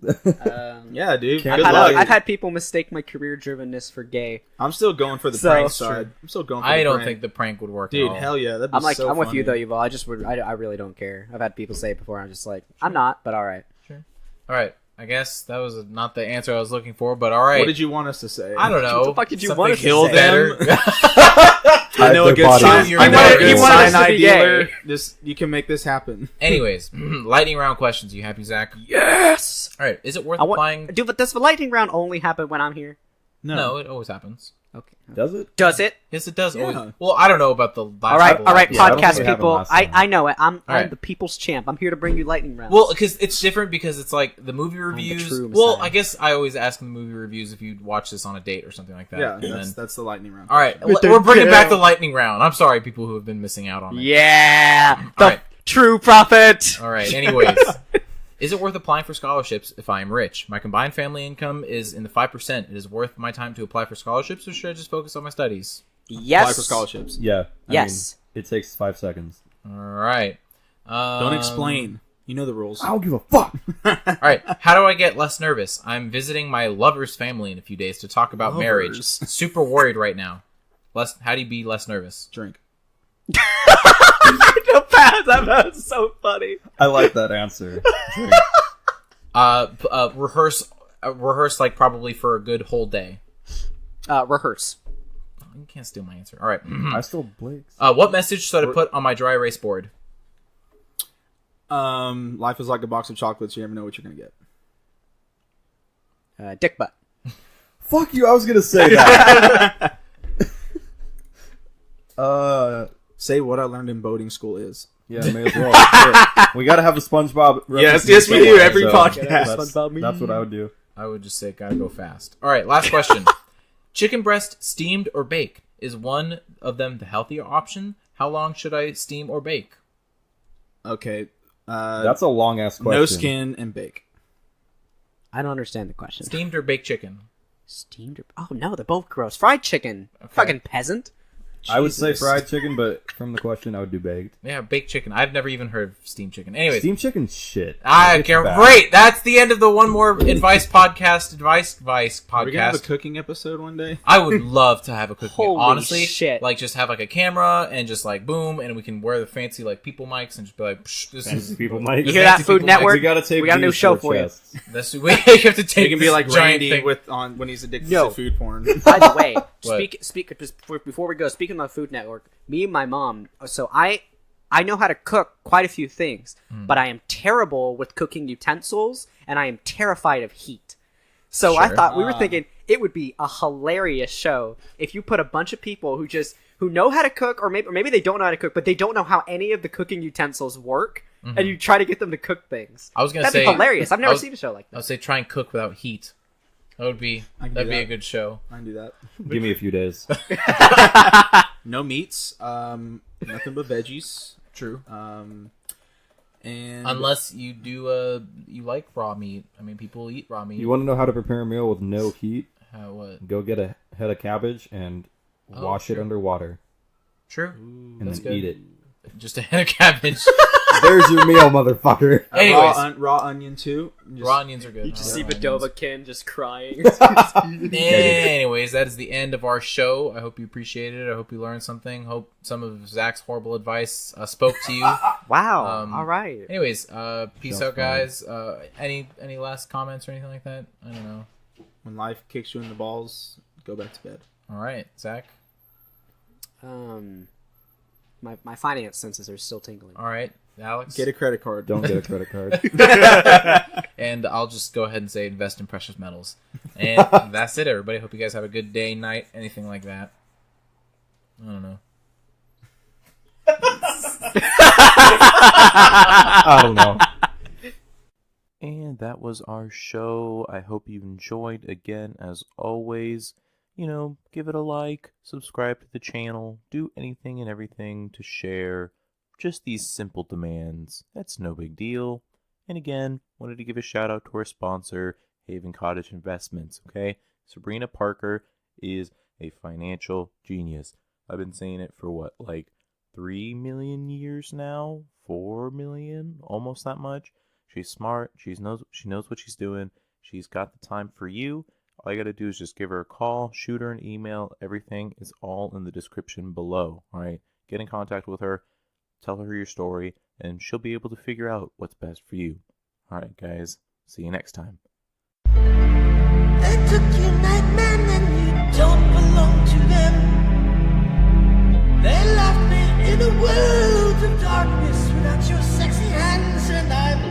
S3: Yeah, dude.
S5: Can't
S3: Good
S5: lie.
S3: luck.
S4: I've had people mistake my career drivenness for gay.
S3: I'm still going for the
S4: So-
S3: prank side. I'm still going for the
S2: I don't
S3: prank.
S2: think the prank would work
S3: Dude,
S2: at all.
S3: hell yeah. That'd be
S4: I'm
S3: so
S4: I'm with you though,
S3: funny.
S4: Yuval. I really don't care. I've had people say it before. I'm just like, I'm not, but all right.
S2: All right. I guess that was not the answer I was looking for, but all right.
S3: What did you want us to say?
S2: I don't know.
S4: What the fuck did you
S2: Something
S4: want us to
S3: Kill
S4: say?
S3: them?
S2: better.
S3: I know a
S5: Their
S3: good
S5: bodies.
S3: sign.
S2: You're
S3: I know
S2: right.
S3: a good
S2: He wanted
S4: us to
S3: cyanide
S4: be gay.
S3: dealer. Just you can make this happen.
S2: Anyways, lightning round questions. You happy, Zach?
S4: Yes.
S2: All right. Is it worth
S4: I want,
S2: applying?
S4: dude, but does the lightning round only happen when I'm here?
S2: No, it always happens.
S4: Okay.
S5: Does it?
S4: Does it?
S2: Yes, it does.
S3: Yeah.
S2: Always. Well, I don't know about the last
S4: All right,
S2: couple
S4: all right,
S5: Yeah, I don't think
S4: podcast
S5: we have them
S4: people.
S5: last time.
S4: I know it. I'm
S2: right.
S4: the people's champ. I'm here to bring you lightning round.
S2: Well, because it's different because it's like the movie reviews.
S4: true
S2: Well,
S4: Messiah.
S2: I guess I always ask in the movie reviews if you'd watch this on a date or something like that.
S3: Yeah,
S2: And
S3: that's
S2: then-
S3: the lightning round.
S2: all right, we're bringing back the lightning round. I'm sorry, people who have been missing out on it.
S4: yeah, the
S2: All right.
S4: true prophet.
S2: All right. Anyways, is it worth applying for scholarships if I am rich? My combined family income is in the 5%. It is worth my time to apply for scholarships, or should I just focus on my studies?
S4: Yes.
S3: Apply for scholarships.
S5: Yeah. I
S4: Yes.
S5: mean, it takes 5 seconds.
S2: All right.
S3: Don't explain. You know the rules.
S5: I don't give a fuck.
S2: All right. How do I get less nervous? I'm visiting my lover's family in a few days to talk about marriage.
S3: Lovers.
S2: Super worried right now. How do you be less nervous?
S3: Drink.
S4: That's so funny.
S5: I like that answer.
S2: Rehearse like probably for a good whole day.
S4: Rehearse.
S2: You can't steal my answer. All right.
S5: I stole Blake's.
S2: What message should I put on my dry erase board?
S3: Life is like a box of chocolates. You never know what you're gonna get.
S4: Dick butt.
S5: Fuck you, I was gonna say that.
S3: Say what I learned in boating school is.
S5: Yeah, may as well. Shit. We gotta have a SpongeBob reference
S3: Yes, we do,
S5: somewhere,
S3: every
S5: so
S3: podcast.
S5: That's what I would do.
S2: I would just say gotta go fast. All right, last question. Chicken breast, steamed or baked? Is one of them the healthier option? How long should I steam or bake?
S3: Okay,
S5: That's a long ass question.
S3: No skin and bake.
S4: I don't understand the question.
S2: Steamed or baked chicken?
S4: Steamed or... Oh, no, they're both gross. Fried chicken.
S2: Okay.
S4: Fucking peasant.
S5: I would say
S3: Jesus.
S5: fried chicken, but from the question, I would do baked.
S2: Yeah, baked chicken. I've never even heard of steamed chicken. Anyways,
S5: Steamed chicken's shit.
S2: I care.
S5: bad.
S2: Great. That's the end of the One More Advice podcast. Advice
S3: Are we gonna have a
S2: podcast.
S3: cooking episode one day?
S2: I would love to have a cooking.
S4: Holy
S2: Honestly,
S4: shit.
S2: like just have like a camera and just like boom, and we can wear the fancy like people mics and just be like, Psh, this is
S5: People might.
S4: You hear that,
S2: Fancy
S4: Food
S2: people
S4: Network?
S5: We gotta tape.
S4: We got a new
S5: these
S4: show
S5: for
S4: for you.
S5: chests.
S2: this. We have to take.
S3: It can be
S2: this
S3: like
S2: giant
S3: Randy
S2: thing.
S3: when he's addicted
S4: No.
S3: to food porn.
S4: By the way,
S2: What?
S4: before we go, speaking of the Food Network, me and my mom, so I know how to cook quite a few things, but I am terrible with cooking utensils, and I am terrified of heat. So I
S2: Sure.
S4: thought we were thinking it would be a hilarious show if you put a bunch of people who know how to cook, or maybe they don't know how to cook, but they don't know how any of the cooking utensils work, and you try to get them to cook things.
S2: I was gonna
S4: That'd
S2: say
S4: be hilarious. I've never
S2: I was-
S4: seen a show like
S2: I
S4: that.
S2: would say try and cook without heat. That'd be
S3: I can do
S2: a
S3: that.
S2: good show.
S3: I can do that.
S5: Give me a few days.
S3: No meats. Nothing but veggies.
S2: True.
S3: And
S2: Unless you do you like raw meat. I mean, people eat raw meat.
S5: You want to know how to prepare a meal with no heat?
S2: What?
S5: Go get a head of cabbage and wash it
S2: true.
S5: underwater,
S2: True.
S5: and
S2: That's
S5: then
S2: good.
S5: eat it.
S2: Just a head of cabbage.
S5: There's your meal, motherfucker.
S2: Anyways,
S3: raw onion too. Just-
S2: raw onions are good.
S4: You just
S2: I
S4: see
S2: like onions.
S4: Badovakin just crying.
S2: Anyways, that is the end of our show. I hope you appreciated it. I hope you learned something. Hope some of Zach's horrible advice spoke to you.
S4: Wow.
S2: Um,
S4: All right.
S2: Anyways, peace
S5: Sounds
S2: out,
S5: fun.
S2: guys. Any last comments or anything like that? I don't know.
S3: When life kicks you in the balls, go back to bed.
S2: All right, Zach.
S4: My finance senses are still tingling.
S2: All right, Alex.
S3: Get a credit card.
S5: Don't get a credit card.
S2: And I'll just go ahead and say invest in precious metals. And that's it, everybody. Hope you guys have a good day, night, anything like that. I don't know.
S5: I don't know.
S1: And that was our show. I hope you enjoyed. Again, as always, give it a like, subscribe to the channel, do anything and everything to share. Just these simple demands. That's no big deal. And again, wanted to give a shout out to our sponsor, Haven Cottage Investments, okay? Sabrina Parker is a financial genius. I've been saying it for 3 million years now? 4 million? Almost that much. She's smart. She knows what she's doing. She's got the time for you. All you got to do is just give her a call, shoot her an email. Everything is all in the description below. All right? Get in contact with her. Tell her your story, and she'll be able to figure out what's best for you. All right, guys. See you next time.
S6: They took you, nightman, and you don't belong to them. They left me in a world of darkness without your sexy hands, and I'm